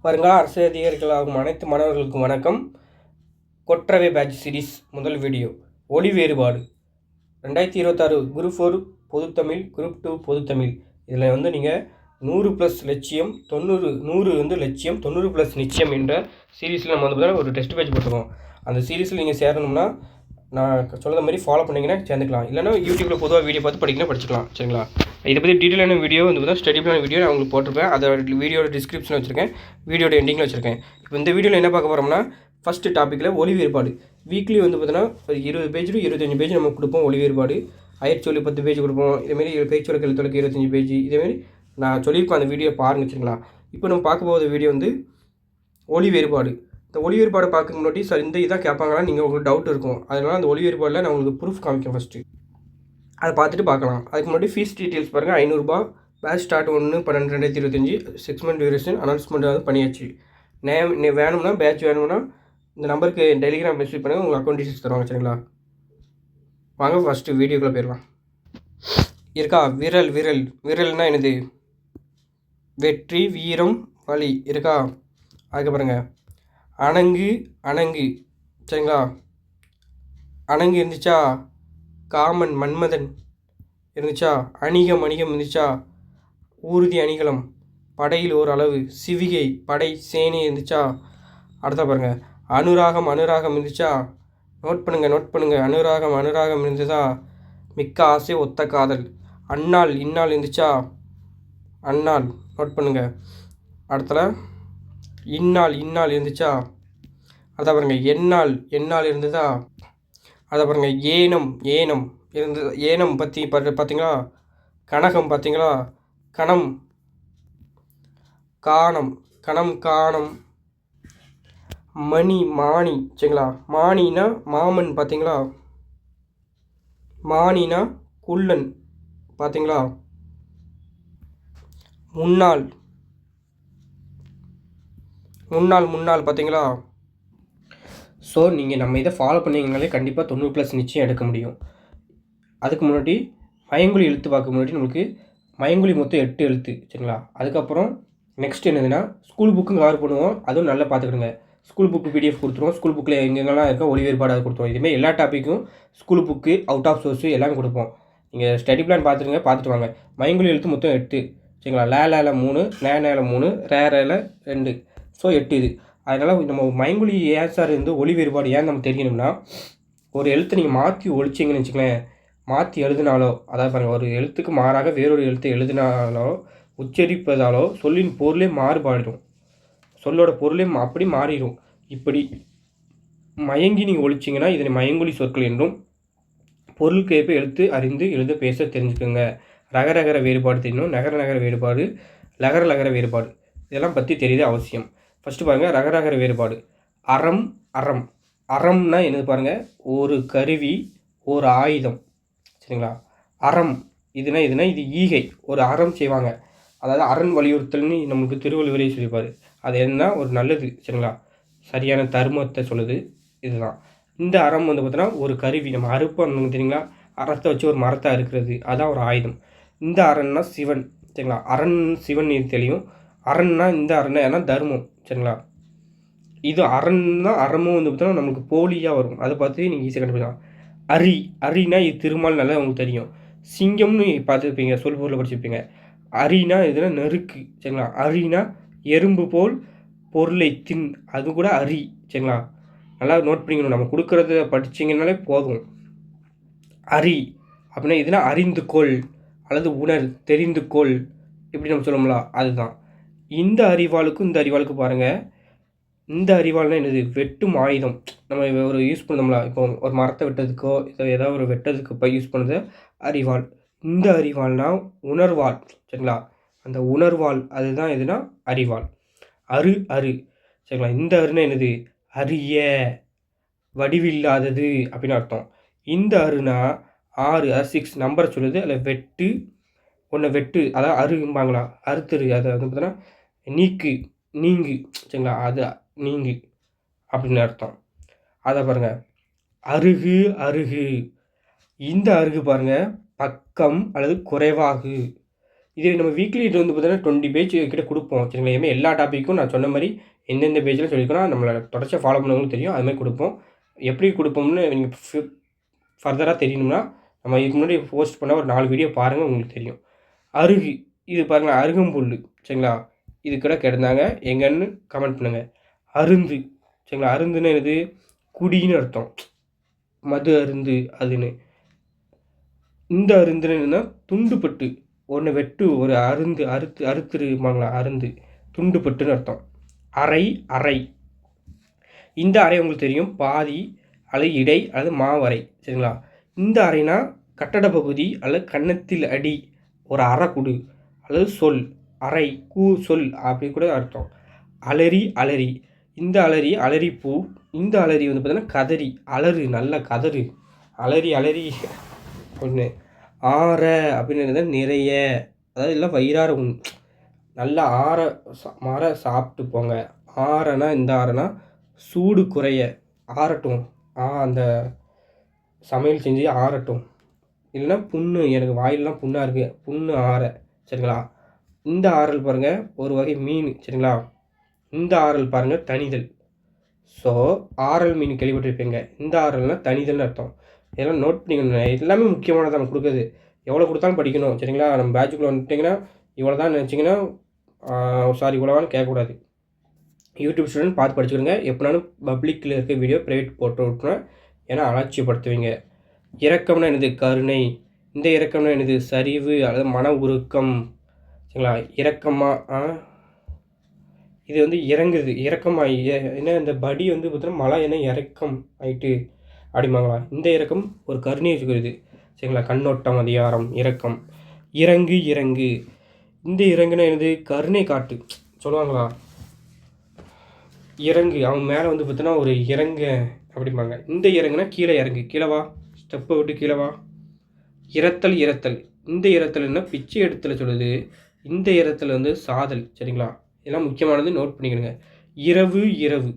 வருங்கால அரசு அதிகாரிகளாகும் அனைத்து மாணவர்களுக்கும் வணக்கம். கொற்றவை பேட்ச் சீரிஸ் முதல் வீடியோ ஒளி வேறுபாடு 2026 குரூப் 4 பொதுத்தமிழ், குரூப் 2 பொதுத்தமிழ். இதில் நீங்கள் 100+ லட்சியம், 100 லட்சியம், 90+ நிச்சயம் என்ற சீரீஸில் நம்ம ஒரு டெஸ்ட் பேட்ச் போட்டுருக்கோம். அந்த சீரீஸில் நீங்கள் சேரணும்னா நான் சொல்கிற மாதிரி ஃபாலோ பண்ணிங்கன்னா சேர்ந்துக்கலாம். இல்லைனா யூடியூப்பில் பொதுவாக வீடியோ பார்த்து படிச்சுக்கலாம். சரிங்களா? இதை பற்றி டீட்டெயிலான வீடியோ ஸ்டடி பிளான் வீடியோ நான் உங்களுக்கு போட்டிருப்பேன். அதோட வீடியோட டிஸ்கிரிப்ஷனில் வச்சுருக்கேன், வீடியோட எண்டிங்கில் வச்சுருக்கேன். இப்போ இந்த வீடியோவில் என்ன பார்க்க போகிறோம்னா, ஃபஸ்ட்டு டாப்பிக்கில் ஒளி வேறுபாடு. வீக்லி பார்த்தீங்கன்னா ஒரு 20 பேஜ் 25 பேஜ் நம்ம கொடுப்போம். ஒளி வேறுபாடு அயற்சொல்லி 10 பேஜ் கொடுப்போம். இதேமாரி பேச்சுவழக்கு எழுத்துவழக்கு 25 பேஜ். இதேமாரி நான் சொல்லியிருப்பேன், அந்த வீடியோ பாருங்க. சரிங்களா? இப்போ நம்ம பார்க்க போகிற வீடியோ ஒளி வேறுபாடு. இந்த ஒளி வேறுபாடு பார்க்க முன்னாடி சார் இந்த இதாக கேட்பாங்களா நீங்கள் உங்களுக்கு டவுட் இருக்கும். அதனால் அந்த ஒளி வேறுபாடில் நான் உங்களுக்கு ப்ரூஃப் காமிக்கேன். ஃபஸ்ட்டு அதை பார்த்துட்டு பார்க்கலாம். அதுக்கு முன்னாடி ஃபீஸ் டீட்டெயில்ஸ் பாருங்கள். 500 ரூபா. Batch start 1/12/2025. 6 month duration announcement பண்ணியாச்சு. வேணும்னா பேட்ச் வேணும்னா இந்த நம்பருக்கு டெலிகிராம் மெசேஜ் பண்ணுங்கள், உங்கள் அக்கௌண்ட் டீட்டெயில்ஸ் தருவாங்க. சரிங்களா? வாங்க ஃபஸ்ட்டு வீடியோக்குள்ளே போயிடலாம். இருக்கா? விரல்னால் என்னது? வெற்றி, வீரம், வலி இருக்கா? அதுக்கு பாருங்கள், அணங்கு. சரிங்களா? அணங்கு இருந்துச்சா? காமன் மன்மதன் இருந்துச்சா? அணிகம் இருந்துச்சா? ஊர்தி அணிகலம். படையில் ஒரு அளவு. சிவிகை படை சேனை இருந்துச்சா? அடுத்த பாருங்கள், அனுராகம் இருந்துச்சா? நோட் பண்ணுங்க. அனுராகம் இருந்ததா? மிக்க ஆசை ஒத்த காதல். இந்நாள் இருந்துச்சா? அந்நாள் நோட் பண்ணுங்க. அடுத்தல இந்நாள் இருந்துச்சா? அதை பாருங்க, எந்நாள் இருந்ததா? அதை பாருங்க, ஏனம் இருந்தது. ஏனம் பற்றி பார்த்தீங்களா? கனகம் பார்த்தீங்களா? கணம் காணம். மாணி. சரிங்களா? மாணினா மாமன் பார்த்தீங்களா? மாணினா குள்ளன் பார்த்தீங்களா? முன்னாள் பார்த்தீங்களா? ஸோ நீங்கள் நம்ம இதை ஃபாலோ பண்ணிங்கனாலே கண்டிப்பாக 90+ நிச்சயம் எடுக்க முடியும். அதுக்கு முன்னாடி மயங்கொலி எழுத்து பார்க்க முன்னாடி நம்மளுக்கு மயங்கொலி மொத்தம் 8 எழுத்து. சரிங்களா? அதுக்கப்புறம் நெக்ஸ்ட் என்னதுன்னா, ஸ்கூல் புக்கும் கவர் பண்ணுவோம். அதுவும் நல்லா பார்த்துக்கிடுங்க. ஸ்கூல் புக்கு பிடிஎஃப் கொடுத்துருவோம். ஸ்கூல் புக்கில் எங்கெங்கெல்லாம் இருக்கோ ஒளி வேறுபாடு அதை கொடுத்துருவோம். இதுமாதிரி எல்லா டாப்பிக்கும் school book, out of source எல்லாமே கொடுப்போம். நீங்கள் ஸ்டடி பிளான் பார்த்துட்டு வாங்க. மயங்கொலி எழுத்து மொத்தம் 8. சரிங்களா? லேல 3, நேல 3, ரேல 2. ஸோ 8 இது. அதனால் நம்ம மயங்கொலி ஏன் சார் ஒளி வேறுபாடு ஏன் நம்ம தெரியணும்னா, ஒரு எழுத்தை நீங்கள் மாற்றி ஒழிச்சிங்கன்னு வச்சுக்கலேன், மாற்றி எழுதினாலோ, அதாவது பாருங்கள், ஒரு எழுத்துக்கு மாறாக வேறொரு எழுத்தை எழுதினாலோ, உச்சரிப்பதாலோ சொல்லின் பொருளே மாறுபாடும். சொல்லோட பொருளே அப்படி மாறிடும். இப்படி மயங்கி நீங்கள் ஒழிச்சிங்கன்னா இதனை மயங்கொலி சொற்கள் என்றும், பொருளுக்கேற்ப எழுத்து அறிந்து எழுத பேச தெரிஞ்சுக்கோங்க. ரகரகர வேறுபாடு தெரியணும். நகர வேறுபாடு, லகர வேறுபாடு, இதெல்லாம் பற்றி தெரியுது அவசியம். ஃபஸ்ட்டு பாருங்கள், ரகரகர வேறுபாடு. அறம்னா என்னது பாருங்கள், ஒரு கருவி, ஒரு ஆயுதம். சரிங்களா? அறம் இது ஈகை. ஒரு அறம் செய்வாங்க, அதாவது அரண் வலியுறுத்தல்னு நமக்கு திருவள்ளுவரே சொல்லியிருப்பார். அது என்ன, ஒரு நல்லது. சரிங்களா? சரியான தர்மத்தை சொல்லுது. இதுதான் இந்த அறம் பார்த்தோன்னா ஒரு கருவி. நம்ம அறுப்போம் தெரியுங்களா? அறத்தை வச்சு ஒரு மரத்தை அறுக்கிறது, அதான் ஒரு ஆயுதம். இந்த அரண்னா சிவன். சரிங்களா? அரண் சிவன் இது தெரியும். அரண்னா இந்த அரண் ஏன்னா தர்மம். சரிங்களா? இது அரண்னா அறமும் பார்த்தோன்னா நம்மளுக்கு போலியாக வரும். அதை பார்த்து நீங்கள் ஈஸியாக கண்டுபிடிக்கலாம். அரினா இது திருமால், நல்லா உங்களுக்கு தெரியும். சிங்கம்னு பார்த்துருப்பீங்க, சொல் பொருளை படிச்சிருப்பீங்க. அரினா இதுனா நெருக்கு. சரிங்களா? அரினா எறும்பு போல் பொருளை தின், அது கூட அரி. சரிங்களா? நல்லா நோட் பண்ணிக்கணும். நம்ம கொடுக்குறத படிச்சிங்கனாலே போதும். அரி அப்படின்னா இதுனா அறிந்து கொள் அல்லது உணர், தெரிந்து கொள், இப்படி நம்ம சொல்லணும்ல, அதுதான். இந்த அறிவாளுக்கும் பாருங்கள், இந்த அறிவாள்னா என்னது? வெட்டும் ஆயுதம். நம்ம ஒரு யூஸ் பண்ணோம்ல, இப்போ ஒரு மரத்தை வெட்டுறதுக்கோ ஏதாவது ஒரு வெட்டுறதுக்கு இப்போ யூஸ் பண்ணுறது அறிவாள். இந்த அறிவாள்னா உணர்வாள். சரிங்களா? அந்த உணர்வாள் அதுதான் எதுனா அறிவாள். அரு. சரிங்களா? இந்த அருனா என்னது? அரிய, வடிவில்லாதது அப்படின்னு அர்த்தம். இந்த அருனா 6, 6 நம்பரை சொல்லுது. அதில் வெட்டு, அதாவது அரும்பாங்களா, அறுத்தரு, அதை பார்த்தோன்னா நீங்கு. சரிங்களா? அது நீங்கு அப்படின்னு அர்த்தம். அதை பாருங்கள், அருகு. இந்த அருகு பாருங்கள், பக்கம் அல்லது குறைவாகு. இது நம்ம வீக்லி இது வந்து பார்த்தீங்கன்னா 20 பேஜ் கிட்ட கொடுப்போம் சரிங்களா. இதுமாதிரி எல்லா டாப்பிக்கும் நான் சொன்ன மாதிரி எந்தெந்த பேஜில் சொல்லியிருக்கோன்னா நம்மளை தொடர்ச்சியாக ஃபாலோ பண்ணவங்களுக்கு தெரியும். அதுமாதிரி கொடுப்போம். எப்படி கொடுப்போம்னு நீங்கள் ஃபர்தராக தெரியணும்னா நம்ம இதுக்கு முன்னாடி போஸ்ட் பண்ண ஒரு 4 வீடியோ பாருங்கள், உங்களுக்கு தெரியும். அருகு இது பாருங்கள், அருகம்புல் சரிங்களா. இது கூட கிடந்தாங்க எங்கன்னு கமெண்ட் பண்ணுங்கள். அருந்து சரிங்களா. அருந்துன்னு என்னது? குடின்னு அர்த்தம். மது அருந்து அதுன்னு. இந்த அருந்துன்னு என்னன்னா துண்டுப்பட்டு ஒன்று வெட்டு ஒரு அருந்து அறுத்துருமாங்களா அருந்து துண்டுப்பட்டுன்னு அர்த்தம். அரை அறை இந்த அறை உங்களுக்கு தெரியும், பாதி அல்லது இடை அல்லது மாவறை சரிங்களா. இந்த அறைனா கட்டட பகுதி அல்லது கன்னத்தில் அடி ஒரு அறை குடு அல்லது சொல் அறை சொல் அப்படி கூட அர்த்தம். அலரி அலரி இந்த அலரி அலரிப்பூ. இந்த அலரி வந்து பார்த்தீங்கன்னா கதறி அலறு நல்ல கதறு அலரி அலரி ஒன்று. ஆற அப்படின்னு நிறைய, அதாவது எல்லாம் வயிறார நல்லா மாற சாப்பிட்டு போங்க. ஆறனா இந்த ஆறனா சூடு குறைய ஆறட்டும், அந்த சமையல் செஞ்சு ஆறட்டும். இல்லைன்னா புண்ணு, எனக்கு வாயிலெலாம் புண்ணாக இருக்குது, புண்ணு ஆற சரிங்களா. இந்த ஆறல் பாருங்கள் ஒரு வகை மீன் சரிங்களா. இந்த ஆறல் பாருங்கள் தனிதல். ஸோ ஆறல் மீன் கேள்விப்பட்டிருப்பீங்க. இந்த ஆறல்னால் தனிதல்னு அர்த்தம். இதெல்லாம் நோட் பண்ணிக்கணும். எல்லாமே முக்கியமானது நம்ம கொடுக்குறது. எவ்வளோ கொடுத்தாலும் படிக்கணும் சரிங்களா. நம்ம பேட்சுக்குள்ளே வந்துட்டிங்கன்னா இவ்வளோ தான் நினச்சிங்கன்னா சாரி இவ்வளோவான்னு கேட்கக்கூடாது. யூடியூப் ஸ்டூடெண்ட் பார்த்து படிச்சுக்கிடுங்க. எப்படினாலும் பப்ளிக்கில் இருக்க வீடியோ ப்ரைவேட் போட்டு விட்டுருவேன், ஏன்னா அலட்சியப்படுத்துவீங்க. இரக்கம்னா என்னது? கருணை. இந்த இரக்கம்னா என்னது? சரிவு அல்லது மன உருக்கம் சரிங்களா. இரக்கமாக இது வந்து இறங்குது, இறக்கமாக என்ன இந்த படி வந்து பார்த்தீங்கன்னா மழை என்ன இறக்கம் ஆயிட்டு அப்படிமாங்களா. இந்த இறக்கம் ஒரு கருணையை சொல்கிறது சரிங்களா. கண்ணோட்டம் அதிகாரம் இரக்கம். இறங்கு இறங்கு இந்த இறங்குனா என்னது? கருணை காட்டு சொல்லுவாங்களா. இறங்கு அவங்க மேலே வந்து பார்த்தீங்கன்னா ஒரு இறங்க அப்படிம்பாங்க. இந்த இறங்குனா கீழே இறங்கு, கீழே வா, ஸ்டெப்பை விட்டு கீழே வா. இரத்தல் இரத்தல் இந்த இரத்தல்னா பிச்சை எடுத்தல சொல்லுது. இந்த இரத்தல் வந்து சாதல் சரிங்களா. இதெல்லாம் முக்கியமானது, நோட் பண்ணிக்கணுங்க. இரவு இரவு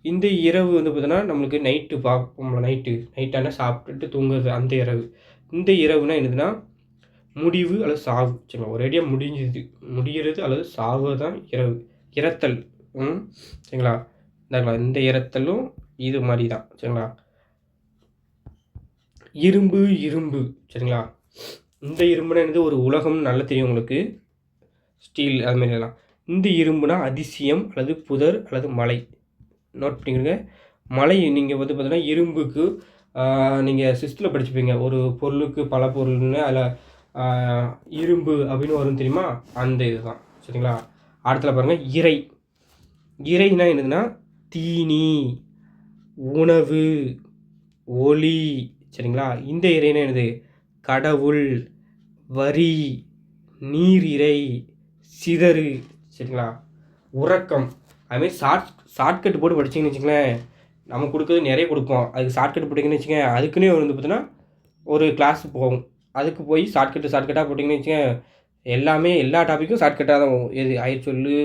இந்த இரவு வந்து பார்த்தீங்கன்னா நம்மளுக்கு நைட்டு பார்ப்போம்ல, நைட்டான சாப்பிட்டுட்டு தூங்குறது அந்த இரவு. இந்த இரவுனா என்னதுன்னா முடிவு அல்லது சாவு சரிங்களா. ஒரேடியாக முடிகிறது அல்லது சாவு தான் இரவு. இரத்தல் சரிங்களா. இந்த இரத்தலும் இது மாதிரி தான் சரிங்களா. இரும்பு இரும்பு சரிங்களா. இந்த இரும்புனா என்னது? ஒரு உலகம் நல்லா தெரியும் உங்களுக்கு, ஸ்டீல் அது மாதிரிலாம். இந்த இரும்புனா அதிசயம் அல்லது புதர் அல்லது மலை. நோட் பண்ணிக்கிறங்க. மலை நீங்கள் வந்து பார்த்தீங்கன்னா இரும்புக்கு நீங்கள் சிஸ்டத்தில் படிச்சுப்பீங்க. ஒரு பொருளுக்கு பல பொருள்னு அதில் இரும்பு அப்படின்னு வரும் தெரியுமா, அந்த இதுதான் சரிங்களா. அடுத்தல பாருங்கள் இறை. இறைனா என்னதுன்னா தீனி உணவு ஒளி சரிங்களா. இந்த இறைனா என்னது? கடவுள் வரி நீர் இறை சிதறு சரிங்களா. உறக்கம் அதுமாதிரி ஷார்ட்கட் போட்டு படிச்சிங்கன்னு வச்சுங்களேன், நம்ம கொடுக்குறது நிறைய கொடுப்போம். அதுக்கு ஷார்ட்கட் போட்டிங்கன்னு வச்சுங்க, அதுக்குன்னே வந்து பார்த்தீங்கன்னா ஒரு கிளாஸ் போகும். அதுக்கு போய் ஷார்ட்கட்டாக போட்டிங்கன்னு வச்சுங்க, எல்லாமே எல்லா டாப்பிக்கும் ஷார்ட்கட்டாக தான் போகும். எது அயற்சொல்லு,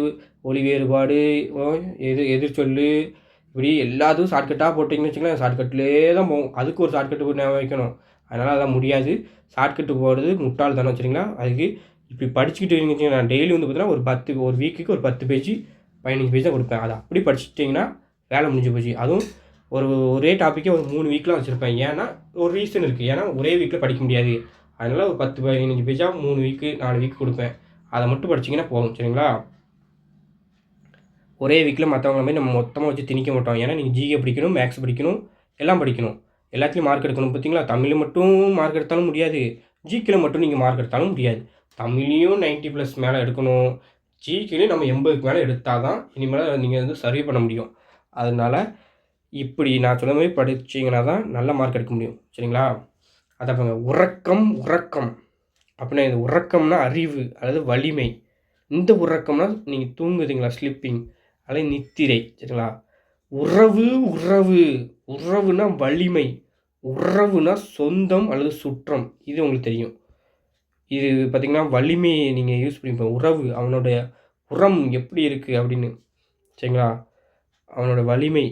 ஒளி வேறுபாடு, எதிர் சொல்லு, இப்படி எல்லாத்துக்கும் ஷார்ட்கட்டாக போட்டிங்கன்னு வச்சுங்களேன், ஷார்ட்கட்லேயே தான் போகும். அதுக்கு ஒரு ஷார்ட்கட்டு போய் ஞாபகம் வைக்கணும். அதனால் அதெல்லாம் முடியாது. ஷார்ட்கட்டு போடுறது முட்டாள் தானே வச்சுருங்களா. அதுக்கு இப்படி படிச்சுக்கிட்டு இருந்துச்சுங்க, நான் டெய்லி வந்து பார்த்தீங்கன்னா ஒரு வீக்குக்கு ஒரு 10 பேஜ் 15 பேஜ் தான் கொடுப்பேன். அதை அப்படி படிச்சுட்டிங்கன்னா வேலை முடிஞ்சு போச்சு. அதுவும் ஒரே டாப்பிக்கே ஒரு 3 வீக்லாம் வச்சுருப்பேன். ஏன்னா ஒரு ரீசன் இருக்குது. ஏன்னா ஒரே வீக்கில் படிக்க முடியாது. அதனால் ஒரு 10-15 பேஜாக 3 வீக்கு 4 வீக் கொடுப்பேன். அதை மட்டும் படிச்சிங்கன்னா போதும் சரிங்களா. ஒரே வீக்கில் மற்றவங்கள மாதிரி நம்ம மொத்தமாக வச்சு திணிக்க மாட்டோம். ஏன்னா நீங்கள் ஜிகே படிக்கணும், மேக்ஸ் படிக்கணும், எல்லாம் படிக்கணும், எல்லாத்துலேயும் மார்க் எடுக்கணும். பார்த்தீங்களா, தமிழ் மட்டும் மார்க் எடுத்தாலும் முடியாது, ஜிகேல மட்டும் நீங்கள் மார்க் எடுத்தாலும் முடியாது. தமிழ்லையும் 90+ மேலே எடுக்கணும், ஜிகேலையும் நம்ம 80க்கு மேலே எடுத்தால் தான் இனிமேல் நீங்கள் வந்து சர்வே பண்ண முடியும். அதனால் இப்படி நான் சொன்ன மாதிரி படிச்சிங்கன்னா தான் நல்ல மார்க் எடுக்க முடியும் சரிங்களா. அதை பாருங்க, உறக்கம் அப்படின்னா இது உறக்கம்னா அறிவு அல்லது வலிமை. இந்த உறக்கம்னா நீங்கள் தூங்குதுங்களா, ஸ்லீப்பிங் அல்லது நித்திரை சரிங்களா. உறவுனா வலிமை, உறவுனா சொந்தம் அல்லது சுற்றம். இது உங்களுக்கு தெரியும். இது பார்த்திங்கன்னா வலிமையை நீங்கள் யூஸ் பண்ணிப்போம். உறவு அவனுடைய உரம் எப்படி இருக்குது அப்படின்னு சரிங்களா, அவனோட வலிமை.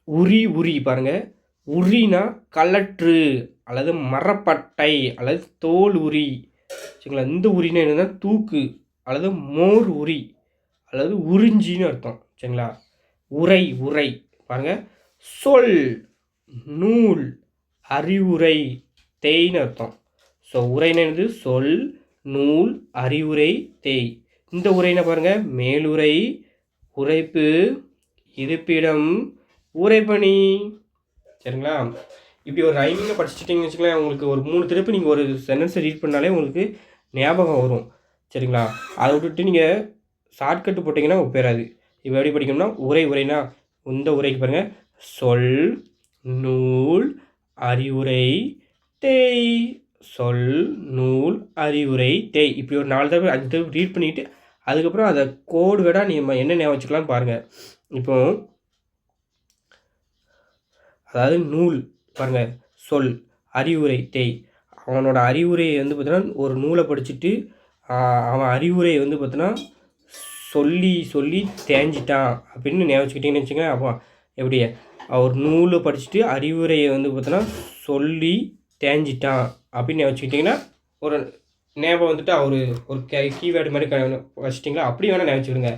உரி பாருங்கள், உரினா கலற்று அல்லது மரப்பட்டை அல்லது தோல் உரி சரிங்களா. இந்த உரினா என்னன்னா தூக்கு அல்லது மோர் உரி அல்லது உறிஞ்சின்னு அர்த்தம். சரிங்களா. உரை உரை பாருங்கள், சொல், நூல், அறிவுரை, தேய்ன்னு அர்த்தம். ஸோ உரைன்னு சொல், நூல், அறிவுரை, தேய். இந்த உரைனா பாருங்கள், மேலுரை, உரைப்பு, இருப்பிடம், உரைப்பணி. சரிங்களா. இப்படி ஒரு ரைமிங்கை படிச்சுட்டிங்கன்னு வச்சுக்கலாம், உங்களுக்கு ஒரு 3 திருப்பு நீங்கள் ஒரு சென்டென்ஸை ரீட் பண்ணாலே உங்களுக்கு ஞாபகம் வரும். சரிங்களா. அதை விட்டுட்டு நீங்கள் ஷார்ட்கட்டு போட்டிங்கன்னா ஒப்பேறாது. இப்போ எப்படி படிக்கணும்னா, உரைனா இந்த உரைக்கு பாருங்கள், சொல், நூல், அறிவுரை, தேய். சொல், நூல், அறிவுரை, தேய். இப்படி ஒரு 4 தடவை 5 தடவை ரீட் பண்ணிவிட்டு அதுக்கப்புறம் அதை கோடு வேடாக நீங்கள் என்ன ஞாபகம் வச்சுக்கலான்னு பாருங்கள். இப்போ அதாவது நூல் பாருங்கள், சொல், அறிவுரை, தேய். அவனோட அறிவுரையை பார்த்தோன்னா ஒரு நூலை படிச்சுட்டு அவன் அறிவுரையை பார்த்தோன்னா சொல்லி சொல்லி தேஞ்சிட்டான் அப்படின்னு ஞாபகம் வச்சுக்கிட்டிங்கன்னு வச்சுக்கோங்க. அப்போ எப்படி ஒரு நூலை படிச்சுட்டு அறிவுரையை பார்த்தோன்னா சொல்லி தேஞ்சிட்டான் அப்படின்னு ஞாபகம் வச்சுக்கிட்டிங்கன்னா ஒரு ஞாபகம் அவர் ஒரு கீவேர்டு மாதிரி வச்சுட்டிங்களா, அப்படி வேணால் ஞாபகம் வச்சுக்கிடுங்க.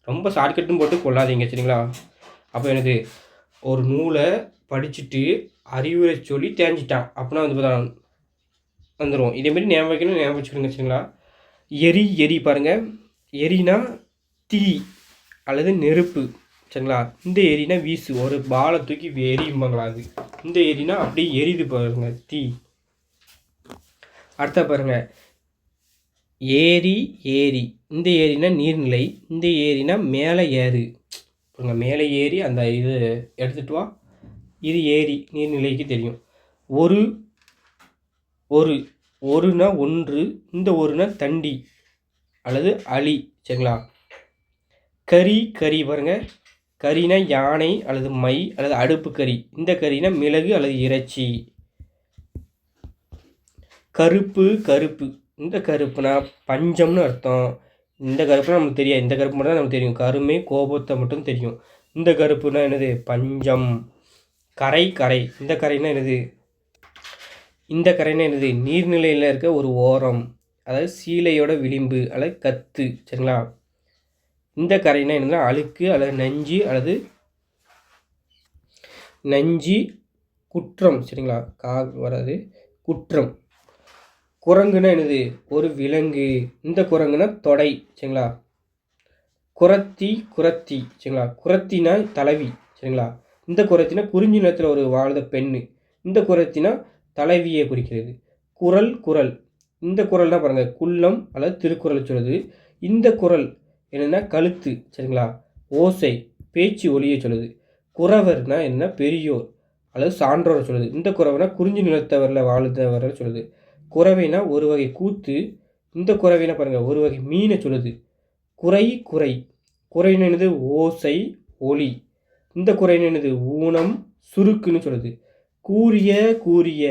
ரொம்ப ஷார்ட்கட்டும் போட்டு கொள்ளாதீங்க. சரிங்களா. அப்போ எனக்கு ஒரு நூலை படிச்சுட்டு அறிவுரை சொல்லி தேஞ்சிட்டான் அப்படின்னா பார்த்தா வந்துடும். இதேமாரி ஞாபகம் வைக்கணும், ஞாபகம் வச்சுக்கிடுங்க. சரிங்களா. எரி எரி பாருங்கள், எரினா தீ அல்லது நெருப்பு. சரிங்களா. இந்த எரினா வீசு, ஒரு பாலை தூக்கி எரியும்பாங்களா அது. இந்த எரினா அப்படியே எரிது பாருங்க, தீ. அடுத்த பாருங்கள், ஏரி ஏரி. இந்த ஏரினா நீர்நிலை, இந்த ஏரினா மேலே ஏறு. பாருங்க, மேலே ஏறி அந்த இது எடுத்துகிட்டு வா, இது ஏரி, நீர்நிலைக்கு தெரியும். ஒரு ஒரு ஒருனா ஒன்று, இந்த ஒருனா தண்டி அல்லது அலி. சரிங்களா. கறி கறி பாருங்கள், கறினா யானை அல்லது மை அல்லது அடுப்பு கறி. இந்த கறினா மிளகு அல்லது இறைச்சி. கருப்பு கருப்பு, இந்த கருப்புனா பஞ்சம்னு அர்த்தம். இந்த கருப்புனா நமக்கு தெரியாது, இந்த கருப்பு மட்டும் தான் நமக்கு தெரியும், கருமை கோபத்தை மட்டும் தெரியும். இந்த கருப்புனா என்னது, பஞ்சம். கரை கரை, இந்த கரைனா என்னது, இந்த கரைனா என்னது, நீர்நிலையில் இருக்க ஒரு ஓரம், அதாவது சீலையோட விளிம்பு அல்லது கத்து. சரிங்களா. இந்த கரைனா என்னன்னா அழுக்கு அல்லது நஞ்சு அல்லது நஞ்சு, குற்றம். சரிங்களா. வராது, குற்றம். குரங்குனா என்னது, ஒரு விலங்கு. இந்த குரங்குனா தொடை. சரிங்களா. குரத்தி குரத்தி. சரிங்களா. குரத்தினா தலைவி. சரிங்களா. இந்த குரத்தினா குறிஞ்சி நிலத்தில் ஒரு வாழ்ந்த பெண்ணு. இந்த குரத்தினா தலைவியை குறிக்கிறது. குரல் குரல், இந்த குரல்னா பாருங்கள் குள்ளம் அல்லது திருக்குறள் சொல்லுது. இந்த குரல் என்னென்னா கழுத்து. சரிங்களா. ஓசை பேச்சு ஒளியை சொல்லுது. குறவர்னா என்ன, பெரியோர் அல்லது சான்றோரை சொல்லுது. இந்த குறவர்னா குறிஞ்சி நிலத்தவரில் வாழ்ந்தவரை சொல்லுது. குறவைனா ஒரு வகை கூத்து. இந்த குறவைனா பாருங்கள் ஒரு வகை மீனை சொல்லுது. குறை குறை, குறைன்னு என்னது ஓசை ஒளி. இந்த குறைன்னு என்னது ஊனம் சுருக்குன்னு சொல்லுது. கூரிய கூரிய,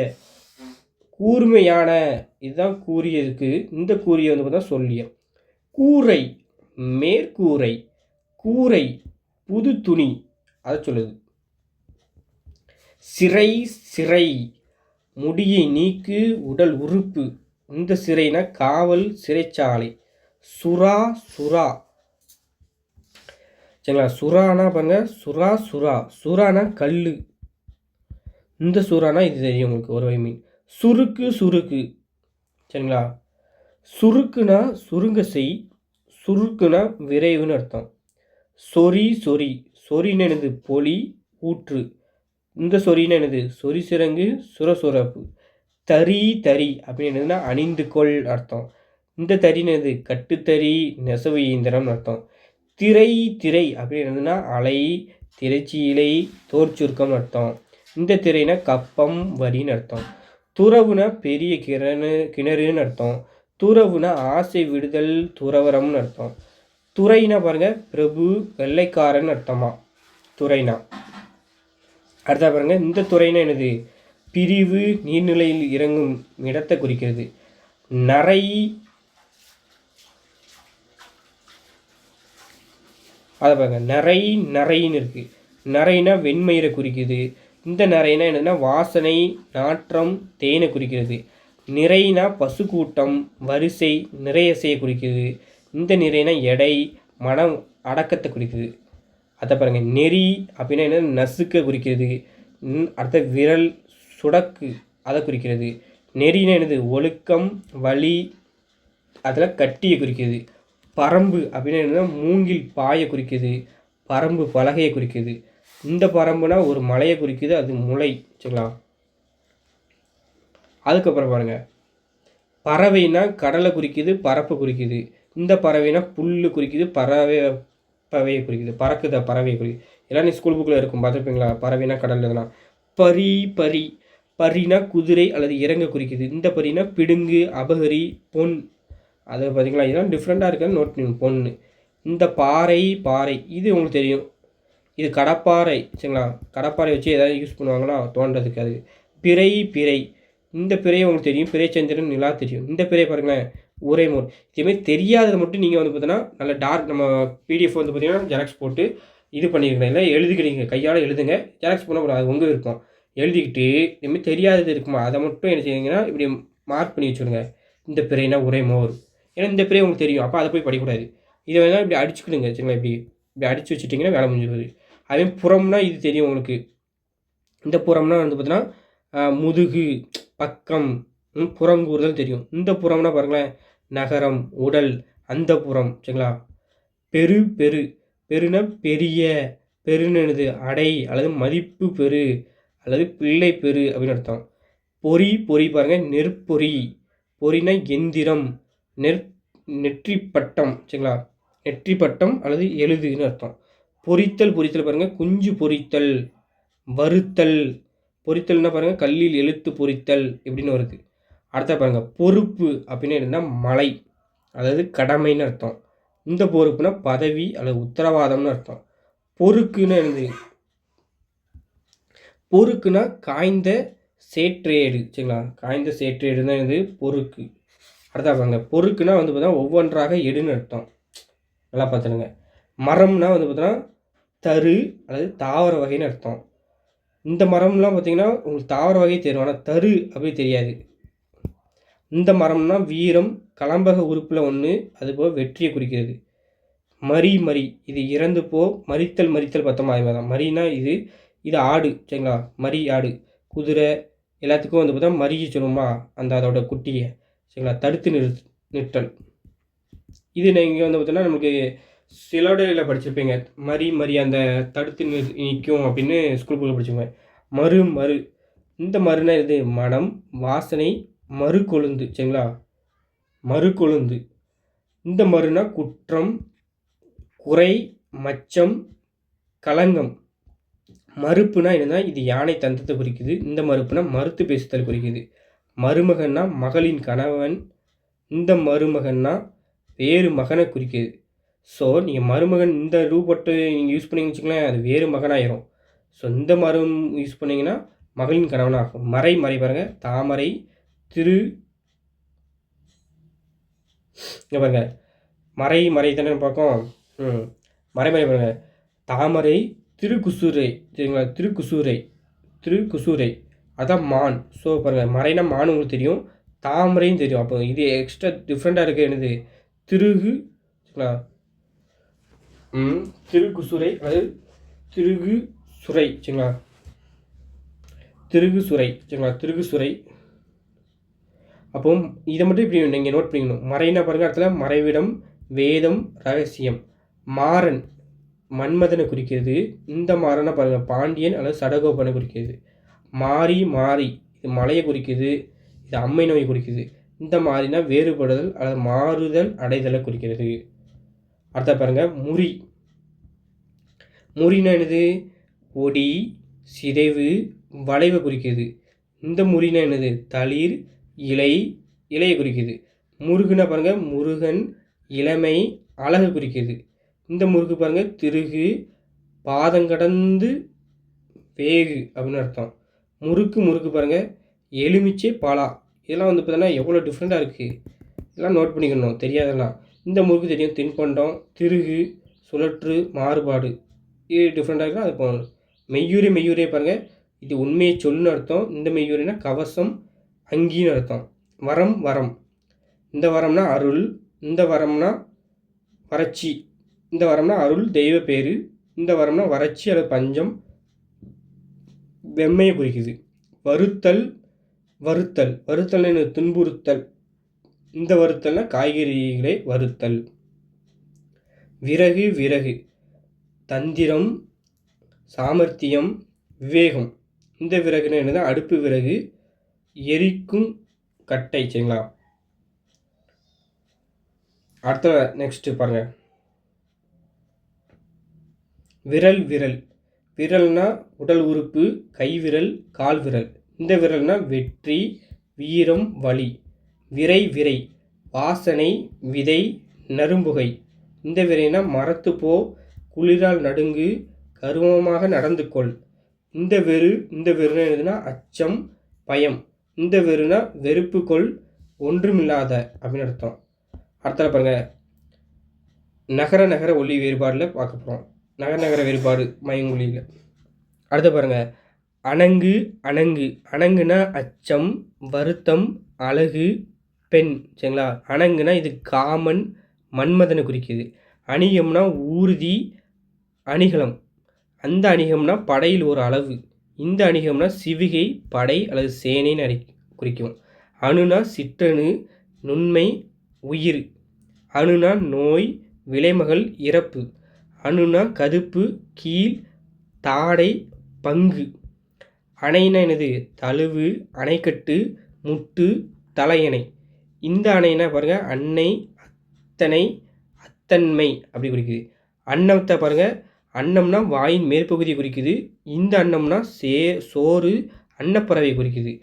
கூர்மையான, இதுதான் கூரியதுக்கு. இந்த கூரிய பார்த்தா சொல்லிய. கூரை மேற்கூரை, கூரை புது துணி, அதை சொல்லுது. சிறை சிறை, முடியை நீக்கு உடல் உறுப்பு. இந்த சிறைனா காவல் சிறைச்சாலை. சுறா சுறா. சரிங்களா. சுறானா பாருங்க, சுறா சுறா, சுறானா கல். இந்த சுறானா இது தெரியும் உங்களுக்கு, ஒரு வகை மீன். சுருக்கு சுருக்கு. சரிங்களா. சுருக்குனா சுருங்க செய், சுருக்குனா விரைவுன்னு அர்த்தம். சொறி சொறி, சொறின்னு என்னது பொலி ஊற்று. இந்த சொறின்னு என்னது சொறி சிறங்கு சுரசுரப்பு. தறி தறி அப்படின்னு என்னதுன்னா அணிந்து கொள் அர்த்தம். இந்த தறின்னு என்னது கட்டுத்தறி நெசவு இயந்திரம்னு அர்த்தம். திரை திரை அப்படின்னு என்னதுன்னா அலை திரைச்சி இலை தோற்சுருக்கம்னு அர்த்தம். இந்த திரைனா கப்பம் வரின்னு அர்த்தம். துறவுனா பெரிய கிணறுன்னு அர்த்தம். துறவுனா ஆசை விடுதல் துறவரம்னு அர்த்தம். துறைனா பாருங்க பிரபு வெள்ளைக்காரன் அர்த்தமா துறைனா. அடுத்தா பாருங்க, இந்த துறைனா என்னது, பிரிவு நீர்நிலையில் இறங்கும் இடத்தை குறிக்கிறது. நரை, அதை பாருங்க நரை நரைன்னு இருக்கு. நரைனா வெண்மயிரை குறிக்குது. இந்த நரைனா என்னதுன்னா வாசனை நாற்றம் தேனை குறிக்கிறது. நிறைனா பசு கூட்டம், வரிசை, நிறையசையை குறிக்குது. இந்த நிறைனா எடை, மனம் அடக்கத்தை குறிக்குது. அதை பாருங்கள். நெறி அப்படின்னா என்ன? நசுக்க குறிக்கிறது. அடுத்த விரல், சுடக்கு அதை குறிக்கிறது. நெறினா என்னது? ஒழுக்கம், வலி, அதில் கட்டியை குறிக்கிறது. பரம்பு அப்படின்னா என்னன்னா? மூங்கில் பாயை குறிக்குது. பரம்பு பலகையை குறிக்குது. இந்த பரம்புனா ஒரு மலையை குறிக்குது, அது முளை. சரிங்களா? அதுக்கப்புறம் பாருங்கள். பறவைனா கடலை குறிக்குது, பறப்பை குறிக்குது. இந்த பறவைனா புல் குறிக்குது, பறவையை குறிக்குது. பறக்குத பறவையை குறிக்குது. எல்லாம் நீ ஸ்கூல் புக்கில் இருக்கும், பார்த்துருப்பீங்களா? பறவைனா கடல் இதெல்லாம். பரி பரி பரினா குதிரை அல்லது இறங்க குறிக்குது. இந்த பரினா பிடுங்கு, அபகரி, பொன். அதை பார்த்தீங்களா? இதெல்லாம் டிஃப்ரெண்ட்டாக இருக்கான்னு நோட் பண்ணி. பொண்ணு. இந்த பாறை பாறை இது உங்களுக்கு தெரியும். இது கடப்பாறை. சரிங்களா? கடப்பாறை வச்சு எதாவது யூஸ் பண்ணுவாங்களா தோன்றதுக்கு? அது பிறை பிறை. இந்த பிறையை உங்களுக்கு தெரியும். பிறைச்சந்திரன், நிலா தெரியும். இந்த பிறையை பாருங்களேன், உரைமோர். இதேமாதிரி தெரியாததை மட்டும் நீங்கள் வந்து பார்த்தீங்கன்னா நல்ல டார்க் நம்ம பிடிஎஃப் வந்து பார்த்தீங்கன்னா ஜெராக்ஸ் போட்டு இது பண்ணியிருக்கேன். இல்லை எழுதிக்கிறீங்க, கையால் எழுதுங்க. ஜெராக்ஸ் பண்ண அது உங்கள் விருப்பம். எழுதிக்கிட்டு இதுமாதிரி தெரியாதது இருக்குமா அதை மட்டும் என்ன செய்யுங்கன்னா இப்படி மார்க் பண்ணி வச்சுடுங்க. இந்த பிறைனா உரைமோர். ஏன்னா இந்த பிறை உங்களுக்கு தெரியும், அப்போ அதை போய் படிக்கக்கூடாது. இதை வேணால் இப்படி அடிச்சுக்கிடுங்க. சரிங்களா? இப்படி அடித்து வச்சுட்டிங்கன்னா வேலை முடிஞ்சுது. அதே புறம்னா இது தெரியும் உங்களுக்கு. இந்த புறம்னா வந்து பார்த்தீங்கன்னா முதுகு, பக்கம், புறங்கூறுதல் தெரியும். இந்த புறம்னா பாருங்களேன், நகரம், உடல், அந்த புறம். சரிங்களா? பெரு பெரு பெருனா பெரிய, பெருனது அடை அல்லது மதிப்பு பெரு அல்லது பிள்ளை பெரு அப்படின்னு அர்த்தம். பொறி பொறி பாருங்கள், நெற்பொறி. பொறினா எந்திரம், நெற்றி பட்டம். சரிங்களா? நெற்றி பட்டம் அல்லது எழுதுன்னு அர்த்தம். பொரித்தல் பொரித்தல் பாருங்கள், குஞ்சு பொரித்தல், வறுத்தல். பொரித்தல்னா பாருங்கள், கல்லில் எழுத்து பொரித்தல் இப்படின்னு வருது. அடுத்த பாருங்கள், பொறுப்பு அப்படின்னு இருந்தால் மலை, அதாவது கடமைன்னு அர்த்தம். இந்த பொறுப்புனா பதவி அல்லது உத்தரவாதம்னு அர்த்தம். பொறுக்குன்னு என்னது? பொறுக்குனா காய்ந்த சேற்றேடு. சரிங்களா? காய்ந்த சேற்றேடு தான் இது பொறுக்கு. அடுத்தா பாருங்க, பொறுக்குனா வந்து பார்த்தீங்கன்னா ஒவ்வொன்றாக எடுன்னு அர்த்தம். நல்லா பார்த்துடுங்க. மரம்னா வந்து பார்த்தீங்கன்னா தரு அல்லது தாவர வகைன்னு அர்த்தம். இந்த மரம்லாம் பார்த்தீங்கன்னா உங்களுக்கு தாவர வகை தெரியும், ஆனால் தரு அப்படி தெரியாது. இந்த மரம்னா வீரம், கலம்பக உறுப்பில் ஒன்று, அதுபோல் வெற்றியை குறிக்கிறது. மரி மரி இது இறந்து போ, மறித்தல் மறித்தல் பார்த்தோமா அது மாதிரி தான். மரினா இது ஆடு. சரிங்களா? மரி ஆடு, குதிரை எல்லாத்துக்கும் வந்து பார்த்தா மறிய சொல்லுமா அந்த அதோட குட்டியை. சரிங்களா? தடுத்து நிறுத்தல். இது நீங்கள் வந்து பார்த்தீங்கன்னா நமக்கு சிலோடையில் படிச்சிருப்பீங்க. மரி மரி அந்த தடுத்து நிற்கும் அப்படின்னு ஸ்கூல் புக்கில் படிச்சுப்பேன். மறு மறு. இந்த மறுனா இது மனம், வாசனை, மறு கொழுந்து. சரிங்களா? மறு கொழுந்து. இந்த மறுனா குற்றம், குறை, மச்சம், களங்கம். மறுப்புனா என்னன்னா இது யானை தந்தத்தை குறிக்குது. இந்த மறுப்புனா மறுத்து பேசுதல் குறிக்குது. மருமகன்னா மகளின் கணவன். இந்த மருமகன்னா வேறு மகனை குறிக்குது. ஸோ நீங்கள் மருமகன் இந்த ரூபட்டு நீங்கள் யூஸ் பண்ணிங்கன்னு வச்சுக்கலாம், அது வேறு மகனாயிரும். ஸோ இந்த மரம் யூஸ் பண்ணிங்கன்னா மகளின் கணவனாகும். மறை மறை பாருங்கள், தாமரை, திரு. இங்கே பாருங்கள், மறை மறை தானே பார்க்கும். மறை மறை பாருங்கள், தாமரை, திருக்குசூரை. சரிங்களா? திருக்குசூரை அதான் மான். ஸோ பாருங்கள், மறைனா மான் உங்களுக்கு தெரியும், தாமரையும் தெரியும். அப்போ இது எக்ஸ்ட்ரா டிஃப்ரெண்ட்டாக இருக்குது என்னது? திருகு. சரிங்களா? திருக்குசுரை அதாவது திருகு சுரை. சரிங்களா? திருகுசுரை. சரிங்களா? திருகுசுரை. அப்போ இதை மட்டும் இப்படி நீங்கள் நோட் பண்ணிக்கணும். மறைனா பாருங்கள், இடத்துல மறைவிடம், வேதம், ரகசியம். மாறன் மன்மதனை குறிக்கிறது. இந்த மாறனை பாருங்கள், பாண்டியன் அல்லது சடகோபனை குறிக்கிறது. மாறி மாறி இது மலையை குறிக்குது, இது அம்மை நோயை குறிக்குது. இந்த மாறினா வேறுபடுதல் அல்லது மாறுதல் அடைதலை குறிக்கிறது. அடுத்த பாருங்கள், முறி. முறினா என்னது? ஒடி, சிதைவு, வளைவை குறிக்கிறது. இந்த முறினா என்னது? தளிர், இலையை குறிக்குது. முருகுனா பாருங்கள், முருகன், இளமை, அழகு குறிக்கிறது. இந்த முருகு பாருங்கள், திருகு, பாதங்கடந்து வேகு அப்படின்னு அர்த்தம். முறுக்கு பாருங்கள், எலுமிச்சை, பலா. இதெல்லாம் வந்து பார்த்தீங்கன்னா எவ்வளோ டிஃப்ரெண்ட்டாக இருக்குது. இதெல்லாம் நோட் பண்ணிக்கணும் தெரியாதெல்லாம். இந்த முறுக்கு தெரியும், தின்பண்டம், திருகு, சுழற்று, மாறுபாடு. இது டிஃப்ரெண்ட்டாக இருக்குன்னா அது போகணும். மெய்யுரை பாருங்கள், இது உண்மையை சொல்லுன்னு அர்த்தம். இந்த மெய்யுரைனா கவசம், அங்கின்னு அர்த்தம். வரம் வரம். இந்த வரம்னா அருள், இந்த வரம்னா வறட்சி, இந்த வரம்னா அருள் தெய்வ பேரு, இந்த வரம்னா வறட்சி அல்லது பஞ்சம் வெம்மையை குறிக்குது. வருத்தல் வருத்தல் வருத்தல் துன்புறுத்தல், இந்த வருத்தல்னா காய்கறிகளை வருத்தல். விறகு விறகு தந்திரம் சாமர்த்தியம் விவேகம், இந்த விறகுனா என்னது அடுப்பு விறகு எரிக்கும் கட்டை. சரிங்களா? அடுத்த நெக்ஸ்ட் பாருங்க. விரல் விரல் விரல்னா உடல் உறுப்பு, கை விரல் கால் விரல், இந்த விரல்னா வெற்றி வீரம் வலி. விரை விரை வாசனை விதை நறும்புகை, இந்த விரைனா மரத்து போ குளிரால் நடுங்கு கருவமாக நடந்து கொள். இந்த வெறுனா எதுனா அச்சம் பயம், இந்த வெறுனா வெறுப்பு கொள் ஒன்றுமில்லாத அப்படின்னு அர்த்தம். அடுத்த பாருங்க, நகர நகர ஒலி வேறுபாடில் பார்க்க போகிறோம். நகர நகர வேறுபாடு மயங்கொலியில். அடுத்த பாருங்க, அணங்கு அணங்கு அணங்குனா அச்சம் வருத்தம் அழகு பெண். சரிங்களா? அணங்குனா இது காமன் மன்மதனை குறிக்குது. அணிகம்னா ஊர்தி அணிகலம், அந்த அணிகம்னா படையில் ஒரு அளவு, இந்த அணிகம்னா சிவிகை படை அல்லது சேனைன்னு குறிக்கும். அணுனா சிற்றணு நுண்மை உயிர், அணுனா நோய் விலைமகள் இறப்பு, அணுனா கதுப்பு கீழ் தாடை பங்கு. அணைனா என்னது தழுவு அணைக்கட்டு முட்டு தலையணை, இந்த அணைனா பாருங்க அன்னை அத்தனை அத்தன்மை அப்படி குறிக்குது. அன்னத்தை பாருங்க, அன்னம்னா வாயின் மேற்பகுதியை குறிக்குது, இந்த அன்னம்னா சோறு அன்னப்பறவை குறிக்குது.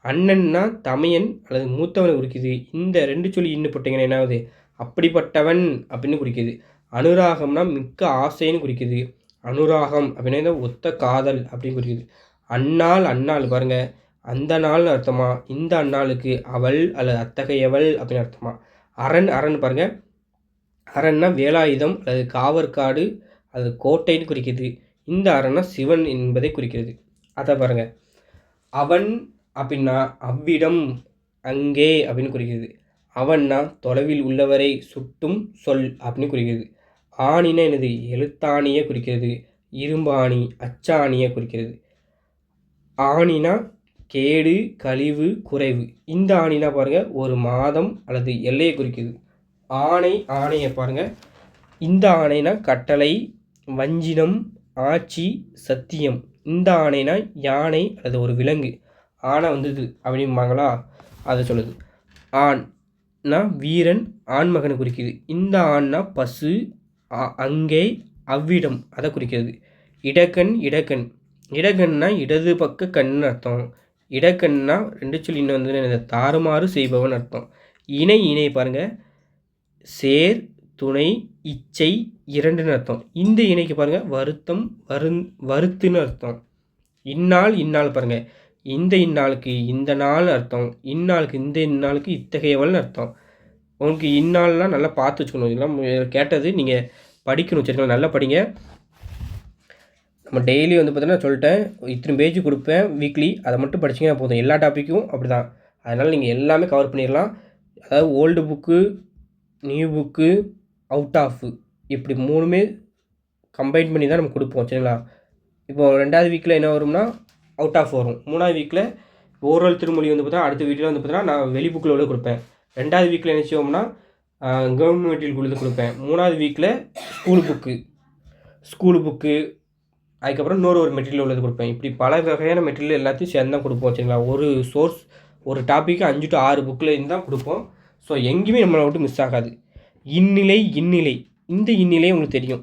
அண்ணன்னா தமையன் அல்லது மூத்தவனை குறிக்குது. இந்த ரெண்டு சொல்லி இன்னும் போட்டிங்கன்னா என்னாவது அப்படிப்பட்டவன் அப்படின்னு குறிக்குது. அனுராகம்னா மிக்க ஆசைன்னு குறிக்குது. அனுராகம் அப்படின்னா ஒத்த காதல் அப்படின்னு குறிக்குது. அந்நாள் அந்நாள் பாருங்க, அந்த நாள்னு அர்த்தமா, இந்த அந்நாளுக்கு அவள் அல்லது அத்தகையவள் அப்படின்னு அர்த்தமா. அரண் அரண் பாருங்க, அரண்னா வேலாயுதம் அல்லது காவற்காடு அது கோட்டைன்னு குறிக்கிறது. இந்த அரண்னா சிவன் என்பதை குறிக்கிறது. அதை பாருங்க, அவன் அப்படின்னா அவ்விடம் அங்கே அப்படின்னு குறிக்கிறது. அவன்னா தொலைவில் உள்ளவரை சுட்டும் சொல் அப்படின்னு குறிக்கிறது. ஆணினா என்னது எழுத்தாணியை குறிக்கிறது. இரும்பாணி அச்சாணியை குறிக்கிறது. ஆணினா கேடு கழிவு குறைவு, இந்த ஆணினா பாருங்க ஒரு மாதம் அல்லது எல்லையை குறிக்குது. ஆணையை பாருங்க, இந்த ஆணைனா கட்டளை வஞ்சினம் ஆட்சி சத்தியம், இந்த ஆணைனா யானை அல்லது ஒரு விலங்கு. ஆணை வந்தது அப்படிம்பாங்களா, அதை சொல்லுது. ஆண்னா வீரன் ஆண்மகனை குறிக்குது. இந்த ஆண்னா பசு அங்கே அவ்விடம் அதை குறிக்கிறது. இடக்கண் இடக்கண் இடக்கண்ணா இடது பக்க கண்ணு அர்த்தம். இடக்கண்ணா ரெண்டு சொல்லி இன்னும் வந்து தாறுமாறு செய்பவன் அர்த்தம். இணை இணை பாருங்க, சேர் துணை இச்சை இரண்டுன்னு அர்த்தம். இந்த இணைக்கு பாருங்க வருத்தம் வருத்துன்னு அர்த்தம். இந்நாள் இந்நாள் பாருங்க, இந்த இந்நாளுக்கு இந்த நாள் அர்த்தம், இந்நாளுக்கு இந்த இந்நாளுக்கு இத்தகையவள்னு அர்த்தம். உங்களுக்கு இந்நாள்லாம் நல்லா பார்த்து வச்சுக்கணும். இதெல்லாம் கேட்டது நீங்கள் படிக்கணும். சரிங்களா? நல்லா படிங்க. நம்ம டெய்லி வந்து பார்த்தீங்கன்னா சொல்லிட்டேன், இத்தனை பேஜ் கொடுப்பேன் வீக்லி, அதை மட்டும் படிச்சிங்கன்னா போதும். எல்லா டாப்பிக்கும் அப்படி தான். அதனால் நீங்கள் எல்லாமே கவர் பண்ணிடலாம். அதாவது old book new book out of இப்படி மூணுமே கம்பைன் பண்ணி தான் நம்ம கொடுப்போம். சரிங்களா? இப்போது 2வது வீக்கில் என்ன வரும்னா அவுட் ஆஃப் வரும். 3வது வீக்கில் ஓரல் திருமொழி வந்து பார்த்தா அடுத்த வீட்டில் வந்து பார்த்தீங்கன்னா நான் வெளி புக்கில் உள்ள கொடுப்பேன். 2வது வீக்கில் என்ன செய்வோம்னா கவர்மெண்ட் மெட்டீரியல் உள்ள கொடுப்பேன். 3வது வீக்கில் ஸ்கூலு புக்கு அதுக்கப்புறம் இன்னொரு மெட்டீரியல் உள்ளது கொடுப்பேன். இப்படி பல வகையான மெட்டீரியல் எல்லாத்தையும் சேர்ந்து தான் கொடுப்போம். சரிங்களா? ஒரு சோர்ஸ் ஒரு டாப்பிக்கு 5 to 6 புக்கில் இருந்து தான் கொடுப்போம். ஸோ எங்கேயுமே நம்மளை விட்டு மிஸ் ஆகாது. இந்நிலை இந்த இந்நிலை உங்களுக்கு தெரியும்.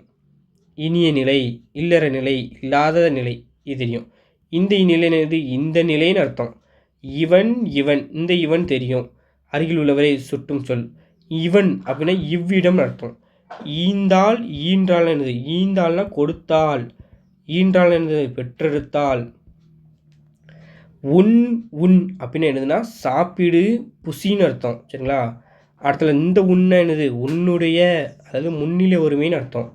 இனிய நிலை இல்லற நிலை இல்லாத நிலை இது தெரியும். இந்த இந்நிலைனது இந்த நிலைன்னு அர்த்தம். இவன் இந்த இவன் தெரியும். அருகில் உள்ளவரை சுட்டும் சொல். இவன் அப்படின்னா இவ்விடம் அர்த்தம். ஈன்றாள் என்னது ஈந்தாள்னா கொடுத்தாள், ஈன்றாள் என்னது பெற்றெடுத்தாள். உன் அப்படின்னு என்னதுன்னா சாப்பிடு புசின்னு அர்த்தம். சரிங்களா? அடுத்தது இந்த உண்ண என்னது உன்னுடைய அதாவது முன்னிலை ஒருமைன்னு அர்த்தம்.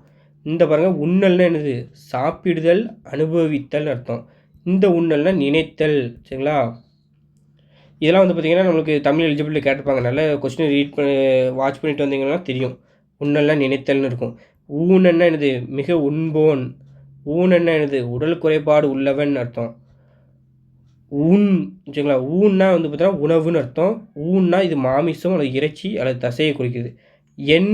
இந்த பாருங்க உண்ணல்னா என்னது சாப்பிடுதல் அனுபவித்தல் அர்த்தம். இந்த உண்ணல்னா நினைத்தல். சரிங்களா? இதெல்லாம் வந்து பார்த்திங்கன்னா நம்மளுக்கு தமிழ் எலிஜிபிலிட்டி கேட்டிருப்பாங்க. நல்ல கொஸ்டின் ரீட் பண்ணி வாட்ச் பண்ணிட்டு வந்தீங்கன்னா தெரியும். உன்னெல்லாம் நினைத்தல்னு இருக்கும். ஊனன்னா என்னது? மிக உண்போன். ஊனன்னா என்னது? உடல் குறைபாடு உள்ளவன் அர்த்தம். ஊன் சரிங்களா? ஊன்னா வந்து பார்த்தீங்கன்னா உணவுன்னு அர்த்தம். ஊன்னா இது மாமிசம் அல்லது இறைச்சி அல்லது தசையை குறிக்குது. எண்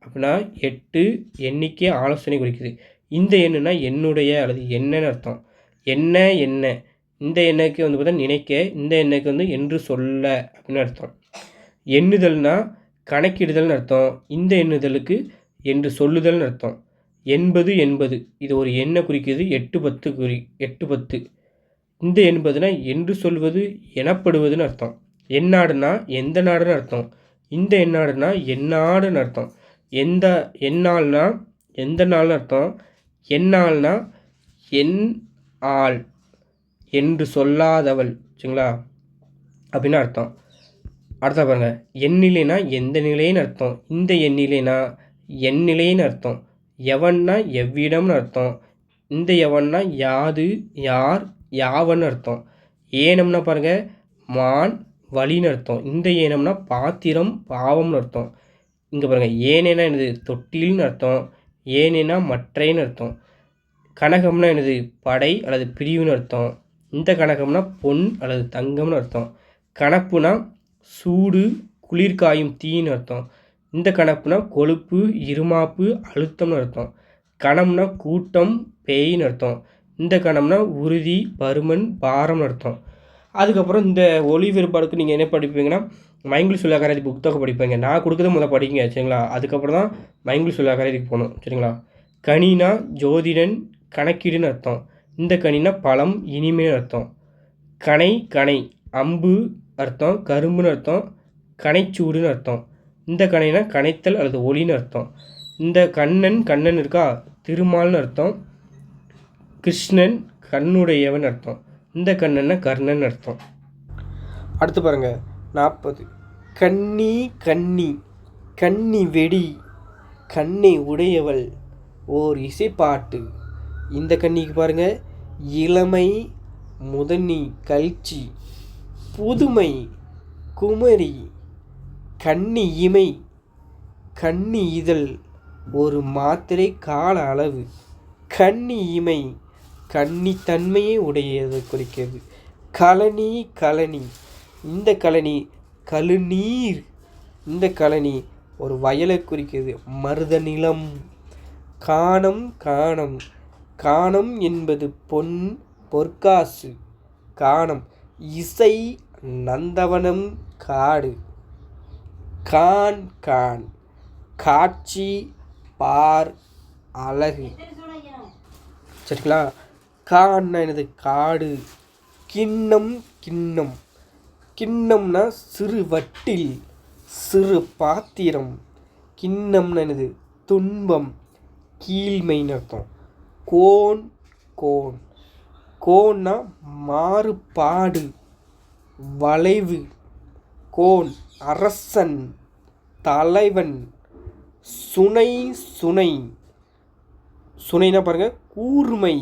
அப்படின்னா 8 எண்ணிக்கை ஆலோசனை குறிக்குது. இந்த எண்ணுனா என்னுடைய அல்லது என்னன்னு அர்த்தம். என்ன இந்த எண்ணுக்கு வந்து பார்த்தா நினைக்க, இந்த எண்ணுக்கு வந்து என்று சொல்ல அப்படின்னு அர்த்தம். எண்ணுதல்னா கணக்கிடுதல்னு அர்த்தம். இந்த எண்ணுதலுக்கு என்று சொல்லுதல்னு அர்த்தம். 80 இது ஒரு எண்ணை குறிக்குது. 8 10 இந்த என்பதுனா என்று சொல்வது எனப்படுவதுன்னு அர்த்தம். எந்நாடுனா எந்த நாடுன்னு அர்த்தம். இந்த எந்நாடுனா எந்நாடுன்னு அர்த்தம். எந்நாள்னா எந்த நாள்னு அர்த்தம். எந்நாள்னா என் ஆள் என்று சொல்லாதவள் சரிங்களா அப்படின்னு அர்த்தம். அடுத்த பாருங்க, எண்ணிலைனா எந்த நிலைன்னு அர்த்தம். இந்த எண்ணிலைனா என் நிலைன்னு அர்த்தம். எவன்னா எவ்விடம்னு அர்த்தம். இந்த எவன்னா யாது யார் யாவன்னு அர்த்தம். ஏனம்னா பாருங்கள் மான் வழின்னு அர்த்தம். இந்த ஏனம்னா பாத்திரம் பாவம்னு அர்த்தம். இங்கே பாருங்கள் ஏனேனா என்னது? தொட்டில்னு அர்த்தம். ஏனேனா மற்றைன்னு அர்த்தம். கனகம்னா என்னது? படை அல்லது பிரிவுன்னு அர்த்தம். இந்த கனகம்னா பொன் அல்லது தங்கம்னு அர்த்தம். கணப்புனா சூடு குளிர்காயும் தீன்னு அர்த்தம். இந்த கணப்புனா கொழுப்பு இருமாப்பு அழுத்தம்னு அர்த்தம். கணம்னா கூட்டம் பேயின்னு அர்த்தம். இந்த கணம்னா உறுதி பருமன் பாரம்னு அர்த்தம். அதுக்கப்புறம் இந்த ஒலி வேறுபாடுக்கு நீங்கள் என்ன படிப்பீங்கன்னா மைங்கிள் சொல்லாக்கராதி புத்தகம் படிப்பீங்க. நான் கொடுக்குறது முதல்ல படிங்க சரிங்களா. அதுக்கப்புறம் தான் மைங்கிள் சொல்லாக்கராதிக்கு போகணும் சரிங்களா. கனினா ஜோதிடன் கணக்கீடுன்னு அர்த்தம். இந்த கனினா பழம் இனிமைன்னு அர்த்தம். கணை அம்பு அர்த்தம். கரும்புன்னு அர்த்தம். கனைச்சூடுன்னு அர்த்தம். இந்த கணைனா கனைத்தல் அல்லது ஒளின்னு அர்த்தம். இந்த கண்ணன் இருக்கா திருமால்னு அர்த்தம். கிருஷ்ணன் கண்ணுடையவன் அர்த்தம். இந்த கண்ணன்னா கர்ணன் அர்த்தம். அடுத்து பாருங்க 40. கன்னி வெடி கண்ணை உடையவள் ஓர் இசைப்பாட்டு. இந்த கன்னிக்கு பாருங்க இளமை முதனி கல்ச்சி புதுமை குமரி கன்னி இமை கன்னி இதழ் ஒரு மாத்திரை கால அளவு. கன்னி இமை கன்னித்தன்மையை உடையதை குறிக்கிறது. கழனி இந்த கழனி கழுநீர் இந்த கழனி ஒரு வயலை குறிக்கிறது. மருத நிலம். காணம் என்பது பொற்காசு. காணம் இசை நந்தவனம் காடு. கான் காட்சி பார் அழகு சரிங்களா. கான்னா என்னது? காடு. கிண்ணம்னா சிறு வட்டில் சிறு பாத்திரம். கிண்ணம்னா என்னது? துன்பம் கீழ்மைன்னு அர்த்தம். கோன்னா மாறுபாடு வளைவு. கோன் அரசன் தலைவன். சுனைனா பாருங்க கூர்மை.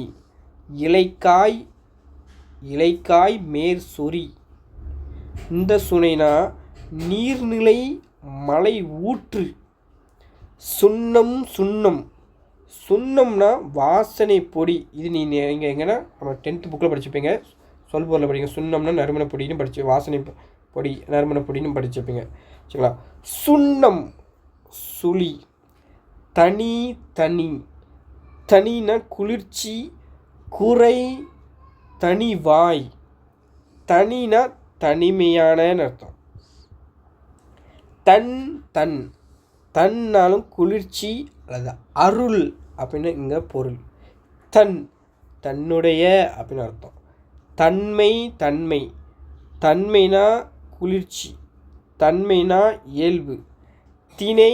இலைக்காய் மேற்சொரி. இந்த சுனைனா நீர்நிலை மலை ஊற்று. சுண்ணம்னா வாசனை பொடி. இது நீங்கள் எங்கன்னா நம்ம 10th புக்கில் படிச்சுப்பீங்க. சொல்பொருளில் படிங்க. சுண்ணம்னா நறுமண பொடின்னு வாசனை பொடி நறுமண பொடின்னு படிச்சுப்பீங்க சரிங்களா. சுண்ணம் சுழி. தனினா குளிர்ச்சி குறை தனிவாய். தனினா தனிமையான அர்த்தம். தன்னாலும் குளிர்ச்சி அல்லது அருள் அப்படின்னு இங்கே பொருள். தன்னுடைய அப்படின்னு அர்த்தம். தன்மைனா குளிர்ச்சி. தன்மைனா இயல்பு. திணை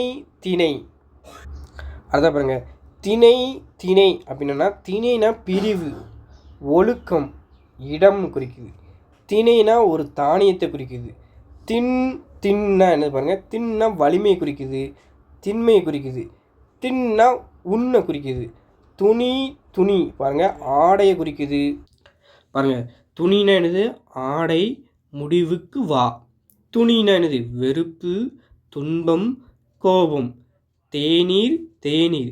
அதான் பாருங்க. திணை அப்படின்னா திணைனா பிரிவு ஒழுக்கம் இடம் குறிக்குது. திணைனா ஒரு தானியத்தை குறிக்குது. தின்னா என்ன பாருங்க. தின்னா வலிமையை குறிக்குது திண்மையை குறிக்குது. தின்னா உண்ணை குறிக்குது. துணி பாருங்க ஆடையை குறிக்குது. பாருங்க துணினா என்னது? ஆடை முடிவுக்கு வா. துணினா என்னது? வெறுப்பு, துன்பம், கோபம். தேநீர் தேநீர்.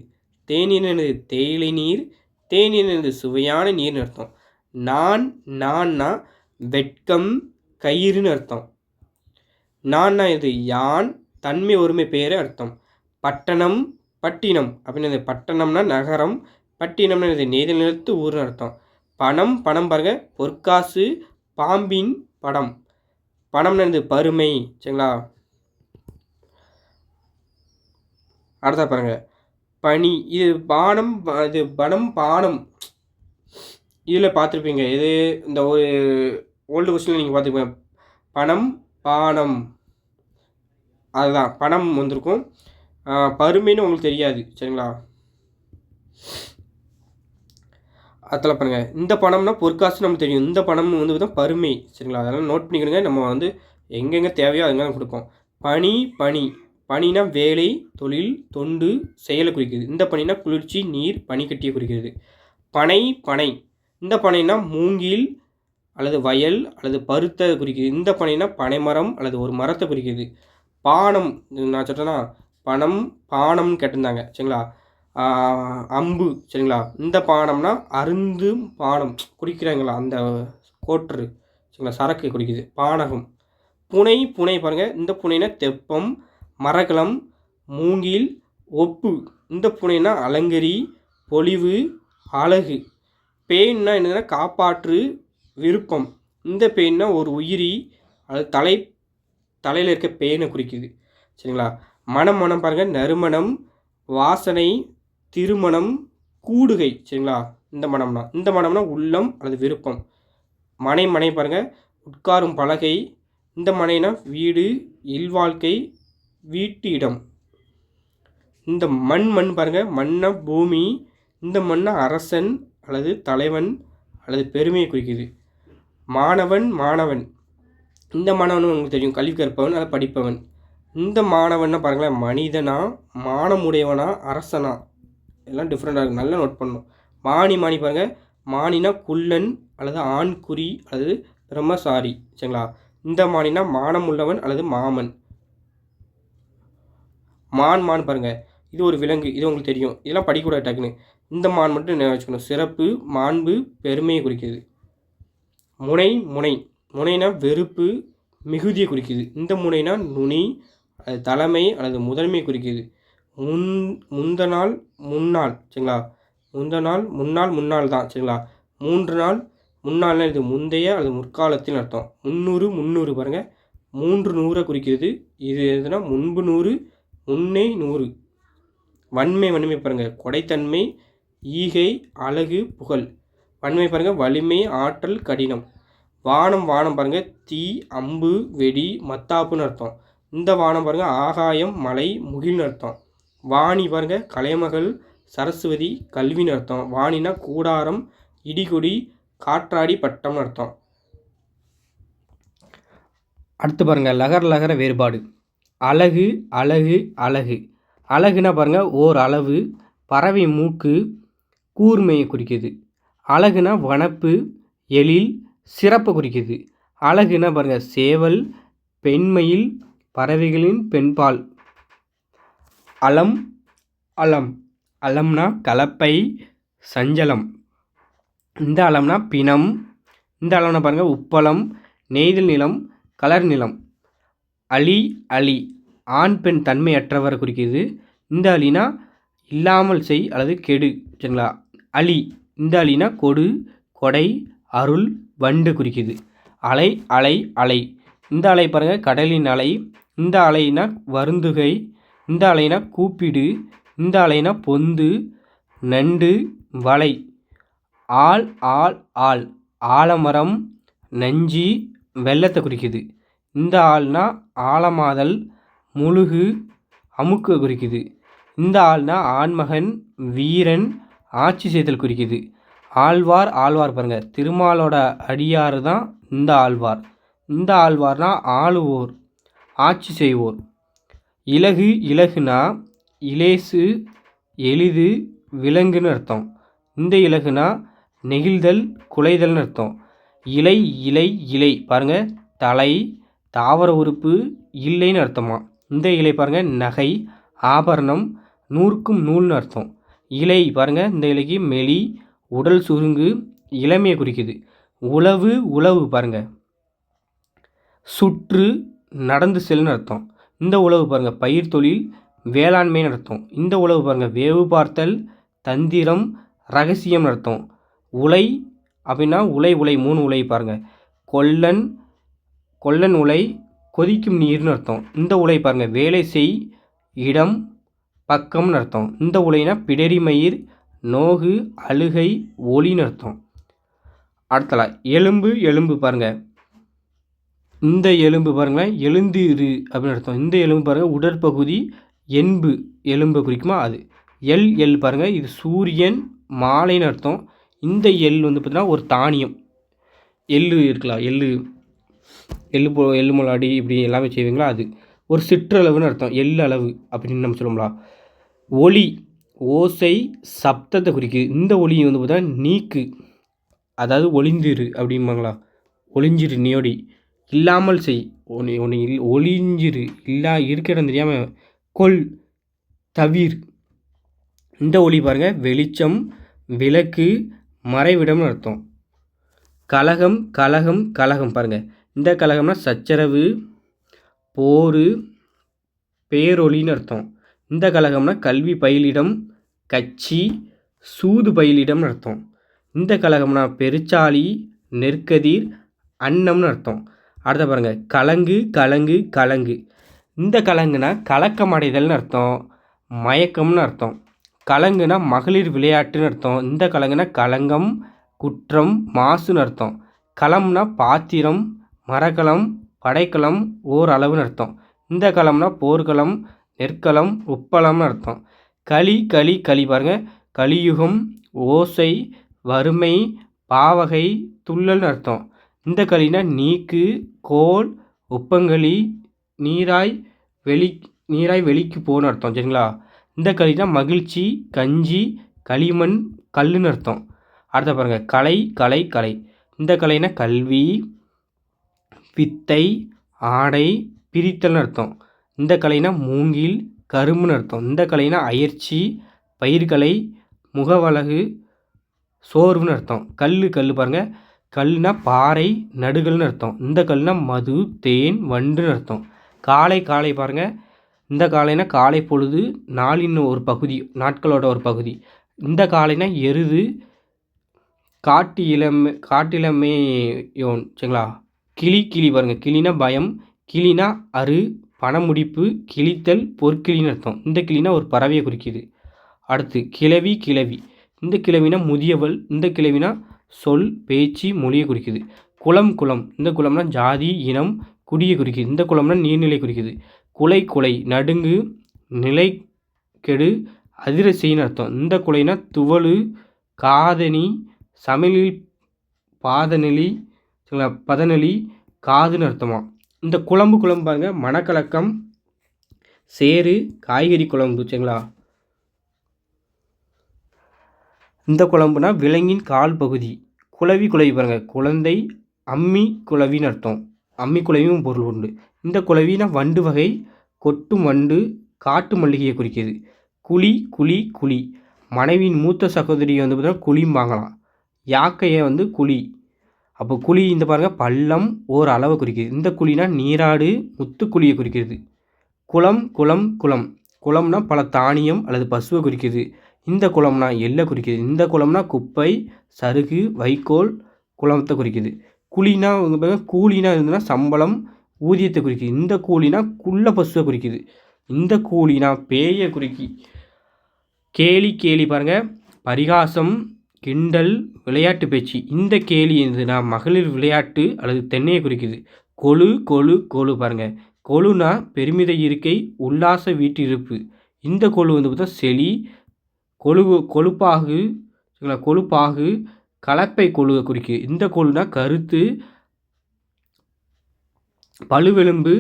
தேநீர் என்னது? தேயிலை நீர். தேநீர் என்னது? சுவையான நீர்னு அர்த்தம். நான்னா வெட்கம், கயிறுன்னு அர்த்தம். நான்னா இது? யான், தன்மை ஒருமை பேரு அர்த்தம். பட்டணம், பட்டினம் அப்படின்னு. பட்டணம்னா நகரம், பட்டினம்னா இது நெய்தல் நிலத்து ஊர்னு அர்த்தம். பணம் பாருங்க, பொற்காசு, பாம்பின் படம். பணம்னு இது? பருமை. சரிங்களா? அடுத்தா பாருங்க, பனி. இது பானம், இது பணம் பானம். இதில் பார்த்துருப்பீங்க. இது இந்த ஒரு ஓல்டு கொஸ்டினில் நீங்கள் பார்த்துருப்பீங்க. பணம் பானம், அதுதான் பணம் வந்திருக்கும். பருமைன்னு உங்களுக்கு தெரியாது. சரிங்களா? அதில் பாருங்கள், இந்த பணம்னா பொற்காசு நமக்கு தெரியும். இந்த பணம் வந்து தான் பருமை. சரிங்களா? அதெல்லாம் நோட் பண்ணிக்கிறங்க. நம்ம வந்து எங்கெங்கே தேவையோ அதுங்க கொடுப்போம். பனி. பனினா வேலை, தொழில், தொண்டு, செயலை குறிக்கிறது. இந்த பனினா குளிர்ச்சி, நீர், பனிக்கட்டியை குறிக்கிறது. பனை. இந்த பனைனா மூங்கில் அல்லது வயல் அல்லது பருத்தை குறிக்கிறது. இந்த பனைனா பனைமரம் அல்லது ஒரு மரத்தை குறிக்கிறது. பானம், நான் சொல்கிறேன்னா பணம் பானம்னு கேட்டிருந்தாங்க. சரிங்களா? அம்பு. சரிங்களா? இந்த பானம்னா அருந்து பானம் குடிக்கிறாங்களா அந்த கோட்ரு. சரிங்களா? சரக்கு குடிக்குது. பானகம். புனை பாருங்கள். இந்த புனைனா தெப்பம், மரகலம், மூங்கில், ஒப்பு. இந்த புனைனா அலங்கரி, பொலிவு, அழகு. பேன்னா என்னதுன்னா காப்பாற்று, விருப்பம். இந்த பேன்னா ஒரு உயிரி அது தலையில் இருக்க பேனை குறிக்குது. சரிங்களா? மனம் பாருங்கள், நறுமணம், வாசனை, திருமணம், கூடுகை. சரிங்களா? இந்த மனம்னா உள்ளம் அல்லது விருப்பம். மனை பாருங்கள், உட்காரும் பலகை. இந்த மனைனா வீடு, இல்வாழ்க்கை, வீட்டு இடம். இந்த மண் பாருங்கள், மண்ணா பூமி. இந்த மண்ணா அரசன் அல்லது தலைவன் அல்லது பெருமையை குறிக்குது. மாணவன். இந்த மாணவன் உங்களுக்கு தெரியும், கல்வி கற்பவன் அல்லது படிப்பவன். இந்த மாணவன்னா பாருங்களேன், மனிதனா, மானமுடையவனா, அரசனா, எல்லாம் டிஃப்ரெண்டாக இருக்குது. நல்லா நோட் பண்ணணும். மானி பாருங்கள், மானினா குள்ளன் அல்லது ஆண்குறி அல்லது பிரம்மசாரி. சரிங்களா? இந்த மானினா மானம் உள்ளவன் அல்லது மாமன். மான் பாருங்கள், இது ஒரு விலங்கு. இது உங்களுக்கு தெரியும். இதெல்லாம் படிக்கூடாது டக்குன்னு. இந்த மான் மட்டும் வச்சுக்கணும். சிறப்பு, மாண்பு, பெருமையை குறிக்குது. முனைனா வெறுப்பு, மிகுதியை குறிக்குது. இந்த முனைனா நுனி, அது தலைமை அல்லது முதன்மையை குறிக்குது. முன்னாள். சரிங்களா? முன்னாள் தான். சரிங்களா? 3 நாள். முன்னாள்னா இது முந்தைய அல்லது முற்காலத்தில் அர்த்தம். 300 பாருங்கள், 300 குறிக்கிறது. இது எதுனா முன்பு 100, முன்னே 100. வன்மை பாருங்கள், கொடைத்தன்மை, ஈகை, அழகு, புகழ். வன்மை பாருங்கள், வலிமை, ஆற்றல், கடினம். வானம் பாருங்கள், தீ, அம்பு, வெடி, மத்தாப்புன்னு அர்த்தம். இந்த வானம் பாருங்கள், ஆகாயம், மலை, முகில்னு அர்த்தம். வாணி பாருங்கள், கலைமகள், சரஸ்வதி, கல்வின்னு அர்த்தம். வாணினா கூடாரம், இடிகுடி, காற்றாடி, பட்டம்னு அர்த்தம். அடுத்து பாருங்கள், லகர வேறுபாடு. அழகு. அழகுனா பாருங்கள், ஓர் அளவு, பறவை மூக்கு, கூர்மையை குறிக்குது. அழகுனா வனப்பு, எழில், சிறப்பு குறிக்குது. அழகுனா பாருங்கள், சேவல், பெண்மயில், பறவைகளின் பெண்பால். அலம்னா கலப்பை, சஞ்சலம். இந்த அலம்னா பிணம். இந்த அலம்னா பாருங்கள், உப்பளம், நெய்தல் நிலம், கலர் நிலம். அலி ஆண் பெண் தன்மையற்றவரை குறிக்குது. இந்த அலினா இல்லாமல் செய் அல்லது கெடு. சரிங்களா? அலி. இந்த அலினா கொடு, கொடை, அருள், வண்டு குறிக்குது. அலை. இந்த அலை பாருங்கள், கடலின் அலை. இந்த அலைனா வருந்துகை. இந்த அலைனா கூப்பிடு. இந்த அலைனா பொந்து, நண்டு, வலை. ஆள். ஆலமரம், நஞ்சி, வெள்ளத்தை குறிக்குது. இந்த ஆள்னா ஆலமாதல், முழுகு, அமுக்கு குறிக்குது. இந்த ஆள்னா ஆண்மகன், வீரன், ஆட்சி செய்தல் குறிக்குது. ஆழ்வார் பாருங்கள், திருமாலோட அடியார் தான் இந்த ஆழ்வார். இந்த ஆழ்வார்னா ஆளுவோர், ஆட்சி செய்வோர். இலகுனா இலேசு, எளிது, விலங்குன்னு அர்த்தம். இந்த இலகுனா நெகிழ்தல், குலைதல்னு அர்த்தம். இலை பாருங்கள், தலை, தாவர உறுப்பு, இல்லைன்னு அர்த்தமா. இந்த இலை பாருங்கள் நகை, ஆபரணம், நூற்கும் நூல்னு அர்த்தம். இலை பாருங்கள், இந்த இலைக்கு மெலி, உடல் சுருங்கு, இளமையை குறிக்குது. உழவு, உழவு பாருங்கள் சுற்று, நடந்து செல்னு அர்த்தம். இந்த உழவு பாருங்கள் பயிர் தொழில், வேளாண்மைன்னு அர்த்தம். இந்த உழவு பாருங்கள் வேவு பார்த்தல், தந்திரம், ரகசியம்னு அர்த்தம். உலை அப்படின்னா உலை, உலை 3 உலை பாருங்கள். கொல்லன், கொல்லன் உலை, கொதிக்கும் நீர்னு அர்த்தம். இந்த உலை பாருங்கள் வேலை செய், இடம், பக்கம்னு அர்த்தம். இந்த உலைனா பிடரி மயிர், நோகு, அழுகை, ஒளின்னு அர்த்தம். அடுத்தல எலும்பு, எலும்பு பாருங்கள். இந்த எலும்பு பாருங்களேன் எழுந்திரு அப்படின்னு அர்த்தம். இந்த எலும்பு பாருங்கள் உடற்பகுதி, எலும்பு எலும்பை குறிக்குமா அது. எல் எல் பாருங்கள் இது சூரியன், மாலைன்னு அர்த்தம். இந்த எள் வந்து பார்த்திங்கன்னா ஒரு தானியம். எள்ளு இருக்கலாம், எள்ளு எள்ளு முளாடி இப்படி எல்லாமே செய்வீங்களா அது. ஒரு சிற்றளவுன்னு அர்த்தம். எள்ளு அளவு அப்படின்னு நம்ம சொல்லுவோம்ல. ஒலி, ஓசை, சப்தத்தை குறிக்குது. இந்த ஒலி வந்து பார்த்தா நீக்கு, அதாவது ஒளிந்திரு அப்படிம்பாங்களா. ஒளிஞ்சிரு நீயோடி, இல்லாமல் செய், ஒன்று ஒளிஞ்சிரு, இருக்கிற தெரியாமல் கொல், தவிர். இந்த ஒளி பாருங்கள் வெளிச்சம், விளக்கு, மறைவிடம்னு அர்த்தம். கலகம், கலகம், கலகம் பாருங்கள். இந்த கலகம்னா சச்சரவு, போர், பேரொளின்னு அர்த்தம். இந்த கலகம்னா கல்வி பயிலிடம், கட்சி, சூது பயிலிடம்னு அர்த்தம். இந்த கலகம்னா பெருச்சாளி, நெற்கதிர், அன்னம்னு அர்த்தம். அடுத்த பாருங்கள் கலங்கு, கலங்கு, கலங்கு. இந்த கலங்குனா கலக்கம் அடைதல்னு அர்த்தம், மயக்கம்னு அர்த்தம். கலங்குனா மகளிர் விளையாட்டுன்னு அர்த்தம். இந்த கலங்குனா களங்கம், குற்றம், மாசுன்னு அர்த்தம். களம்னா பாத்திரம், மரக்கலம், படைக்கலம், ஓர் அளவுன்னு அர்த்தம். இந்த களம்னா போர்க்களம், நெற்களம், உப்பளம்னு அர்த்தம். களி, களி, களி பாருங்கள் கலியுகம், ஓசை, வறுமை, பாவகை, துள்ளல்னு அர்த்தம். இந்த களினா நீக்கு, கோல், உப்பங்களி, நீராய் வெளிக்கு போன்னு அர்த்தம். சரிங்களா. இந்த களினா மகிழ்ச்சி, கஞ்சி, களிமண், கல்லுன்னு அர்த்தம். அடுத்த பாருங்கள் கலை, கலை, கலை. இந்த கலைனா கல்வி, வித்தை, ஆடை, பிரித்தல்னு அர்த்தம். இந்த கலைனா மூங்கில், கரும்புன்னு அர்த்தம். இந்த கலைனா அயற்சி, பயிர்கலை, முகவலகு, சோர்வுன்னு அர்த்தம். கல், கல் பாருங்கள் கல்னா பாறை, நடுகல்னு அர்த்தம். இந்த கல்னா மது, தேன், வண்டுன்னு அர்த்தம். காலை, காலை பாருங்கள். இந்த காலைனா காலை பொழுது, நாளின் ஒரு பகுதி, நாட்களோட ஒரு பகுதி. இந்த காலைனா எருது, காட்டிலமேயோன். சரிங்களா. கிளி, கிளி பாருங்கள் கிளினா பயம், கிளினா அரு, பணமுடிப்பு, கிளித்தல், பொற்கிளின்னு அர்த்தம். இந்த கிளினா ஒரு பறவையை குறிக்குது. அடுத்து கிளவி, கிளவி. இந்த கிளவினா முதியவள், இந்த கிளவினா சொல், பேச்சு, மொழியை குறிக்குது. குளம், குளம். இந்த குளம்னா ஜாதி, இனம், குடியை குறிக்குது. இந்த குளம்னா நீர்நிலை குறிக்குது. குலை, குலை, நடுங்கு, நிலை கெடு, அதிரசைன்னு அர்த்தம். இந்த குலைனா துவலு, காதணி, சமையலில் பாதநெளி, பதநெளி, காதுன்னு அர்த்தமா. இந்த குழம்பு, குழம்பு பாருங்கள் மணக்கலக்கம், சேறு, காய்கறி குழம்பு. சரிங்களா. இந்த குழம்புனா விலங்கின் கால் பகுதி. குளவி, குளவி பாருங்கள் குழந்தை, அம்மி குளவின்னு அர்த்தம். அம்மி குளவியும் பொருள் உண்டு. இந்த குளவினா வண்டு வகை, கொட்டும் வண்டு, காட்டு மல்லிகையை குறிக்கிது. குழி, குழி, குழி. மனைவியின் மூத்த சகோதரியை வந்து பார்த்தீங்கன்னா குழிம்பாங்களாம். யாக்கையை வந்து குழி. அப்போ குழி இந்த பாருங்கள் பள்ளம், ஓர் அளவை குறிக்கிது. இந்த குழினா நீராடு, முத்துக்குழியை குறிக்கிறது. குளம், குளம், குளம். குளம்னா பல தானியம் அல்லது பசுவை குறிக்குது. இந்த குளம்னா எல்லை குறிக்குது. இந்த குளம்னா குப்பை, சருகு, வைக்கோல், குளத்தை குறிக்குது. குழினா கூலினா இருந்ததுன்னா சம்பளம், ஊதியத்தை குறிக்குது. இந்த கூலினா குள்ள பசுவை குறிக்குது. இந்த கூலினா பேயை குறிக்கி. கேலி, கேலி பாருங்கள் பரிகாசம், கிண்டல், விளையாட்டு பேச்சு. இந்த கேலி இருந்ததுன்னா மகளிர் விளையாட்டு அல்லது தென்னையை குறிக்குது. கொழு, கொழு, கொழு பாருங்கள் கொழுனா பெருமித இருக்கை, உல்லாச வீட்டிருப்பு. இந்த கொழு வந்து பார்த்தா செளி, கொழுப்பாகு, கொழுப்பாகு, கலப்பை கொழுவை குறிக்குது. இந்த கொழுனா கருத்து, பழுவெலும்பு,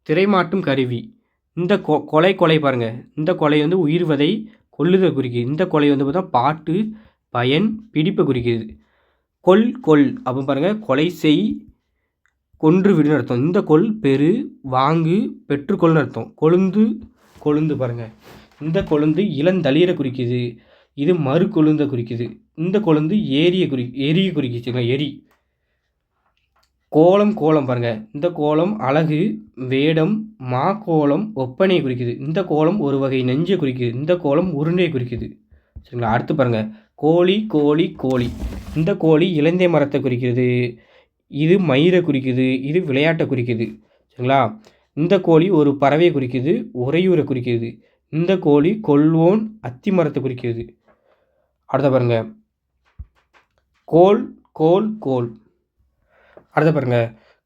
திரைமாட்டும் கருவி. இந்த கொலை, கொலை பாருங்கள் இந்த கொலை வந்து உயிர்வதை, கொல்லுதை குறிக்குது. இந்த கொலை வந்து பார்த்தா பாட்டு, பயன், பிடிப்பை குறிக்குது. கொல், கொல் அப்போ பாருங்கள் கொலை செய், கொன்று விடுன்னு அர்த்தம். இந்த கொள் பெரு வாங்கு பெற்றுக்கொள்னு அர்த்தம். கொழுந்து பாருங்கள், இந்த கொழுந்து இளந்தளிரை குறிக்குது. இது மறு கொழுந்தை குறிக்குது. இந்த கொழுந்து எரியை குறிக்குச்சுங்களா, எரி. கோலம் பாருங்கள், இந்த கோலம் அழகு வேடம் கோலம் ஒப்பனையை குறிக்குது. இந்த கோலம் ஒரு வகை நெஞ்சை குறிக்குது. இந்த கோலம் உருண்டையை குறிக்குது. சரிங்களா. அடுத்து பாருங்கள், கோழி. இந்த கோழி இலந்தை மரத்தை குறிக்கிறது. இது மயிரை குறிக்குது. இது விளையாட்டை குறிக்குது. சரிங்களா. இந்த கோழி ஒரு பறவையை குறிக்குது, உறையூரை குறிக்குது. இந்த கோழி கொள்வோன் அத்தி மரத்தை குறிக்கிறது. அடுத்த பாருங்க, கோல். அடுத்த பாருங்க,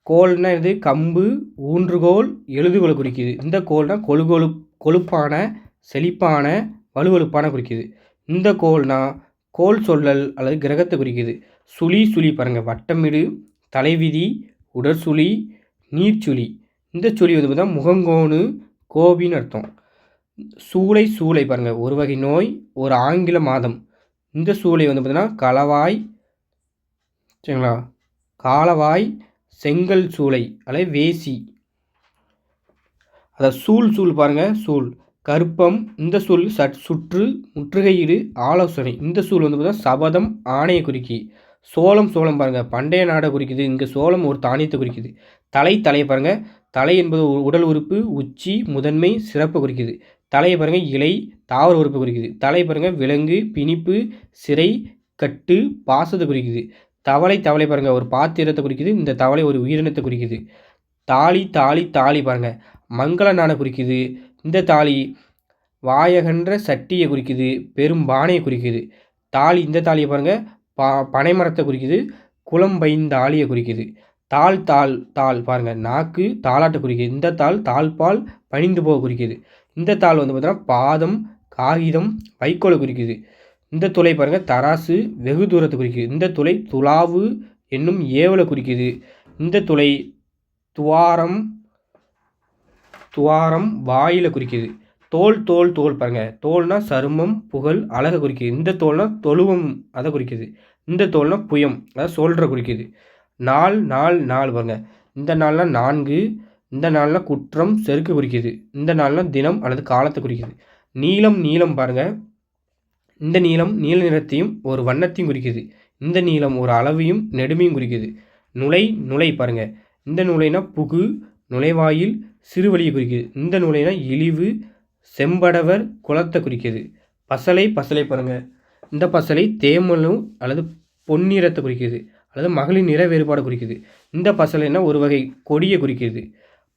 கோல்னா இது கம்பு ஊன்றுகோல் எழுதுகோலை குறிக்குது. இந்த கோல்னா கொழுப்பான செழிப்பான வலுவழுப்பான குறிக்குது. இந்த கோல்னா கோல் சொல்லல் அல்லது கிரகத்தை குறிக்குது. சுழி பாருங்கள், வட்டமிடு தலைவிதி உடற்சுழி நீர்ச்சுழி. இந்த சுழி வந்து பார்த்தா முகங்கோணு கோபின்னு அர்த்தம். சூளை பாருங்கள், ஒரு வகை நோய், ஒரு ஆங்கில மாதம். இந்த சூளை வந்து பார்த்தீங்கன்னா களவாய், சரிங்களா, காலவாய் செங்கல் சூளை அல்லது வேசி. அதாவது சூள் பாருங்கள், சூள் கருப்பம். இந்த சூள் சுற்று முற்றுகையீடு ஆலோசனை. இந்த சூள் வந்து பார்த்தீங்கன்னா சபதம் ஆணையை குறிக்கி. சோளம் பாருங்கள், பண்டைய நாடை குறிக்குது. இங்கே சோளம் ஒரு தானியத்தை குறிக்குது. தலையை பாருங்கள், தலை என்பது உடல் உறுப்பு, உச்சி, முதன்மை, சிறப்பு குறிக்குது. தலையை பாருங்கள், இலை தாவர உறுப்பு குறிக்குது. தலை பாருங்கள், விலங்கு, பிணிப்பு, சிறை, கட்டு, பாசத்தை குறிக்குது. தவளை பாருங்கள், ஒரு பாத்திரத்தை குறிக்குது. இந்த தவளை ஒரு உயிரினத்தை குறிக்குது. தாலி பாருங்கள், மங்கள நாணை குறிக்குது. இந்த தாலி வாயகன்ற சட்டியை குறிக்குது, பெரும்பானையை குறிக்குது. இந்த தாலியை பாருங்கள், பனைமரத்தை குறிக்குது, குளம்பைந்தாலியை குறிக்குது. தாள் பாருங்கள், நாக்கு தாளாட்டை குறிக்குது. இந்த தாழ்பால் பணிந்து போக குறிக்குது. இந்த தாள் வந்து பார்த்தீங்கன்னா பாதம், காகிதம், வைக்கோலை குறிக்குது. இந்த துளை பாருங்கள், தராசு வெகு தூரத்தை குறிக்குது. இந்த துளை துலாவு என்னும் ஏவலை குறிக்குது. இந்த துளை துவாரம் வாயில குறிக்குது. தோல் பாருங்கள், தோல்னா சருமம் புகழ் அழகை குறிக்குது. இந்த தோல்னா தொழுவம் அதை குறிக்குது. இந்த தோல்னா புயம் அதாவது சொல்கிற குறிக்குது. நாள் பாருங்கள், இந்த நாள்னா 4. இந்த நாள்னா குற்றம் செருக்கு குறிக்குது. இந்த நாள்னா தினம் அல்லது காலத்தை குறிக்குது. நீலம் பாருங்கள், இந்த நீல நிறத்தையும் ஒரு வண்ணத்தையும் குறிக்குது. இந்த நீளம் ஒரு அளவையும் நெடுமையும் குறிக்குது. நுழை பாருங்கள், இந்த நுழைனா புகு நுழைவாயில் சிறுவழியை குறிக்குது. இந்த நுழைனா இழிவு செம்படவர் குலத்தை குறிக்குது. பசலை பாருங்கள், இந்த பசலை தேமலும் அல்லது பொன்னிறத்தை குறிக்குது அல்லது மகளிர் நிற வேறுபாடு குறிக்குது. இந்த பசலைனா ஒரு வகை கொடியை குறிக்குது.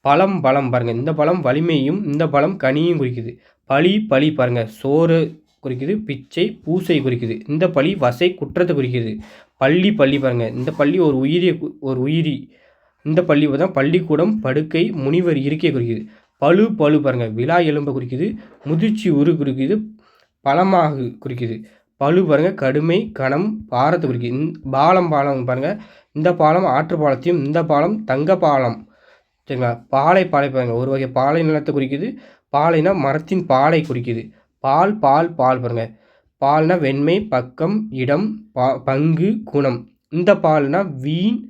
பழம் பாருங்கள், இந்த பழம் வலிமையும் இந்த பழம் கனியும் குறிக்குது. பழி பாருங்கள், சோறு குறிக்குது, பிச்சை பூசை குறிக்குது. இந்த பழி வசை குற்றத்தை குறிக்குது. பள்ளி பாருங்கள், இந்த பள்ளி ஒரு உயிரி. இந்த பள்ளி தான் பள்ளிக்கூடம் படுக்கை முனிவர் இருக்கையை குறிக்குது. பழு பாருங்கள், விழா எலும்பை குறிக்குது. முதிர்ச்சி உரு குறிக்குது. பழமாக குறிக்குது. பழு பாருங்கள், கடுமை கணம் பாரத்தை குறிக்குது. பாலம் பாருங்கள், இந்த பாலம் ஆற்று பாலத்தையும் இந்த பாலம் தங்க பாலம். சரிங்களா. பாலை பாருங்கள், ஒரு வகை பாலை நிலத்தை குறிக்குது. பாலைனா மரத்தின் பாலை குறிக்குது. பால் பாருங்கள், பால்னா வெண்மை பக்கம் இடம் பங்கு குணம். இந்த பால்னா வீண்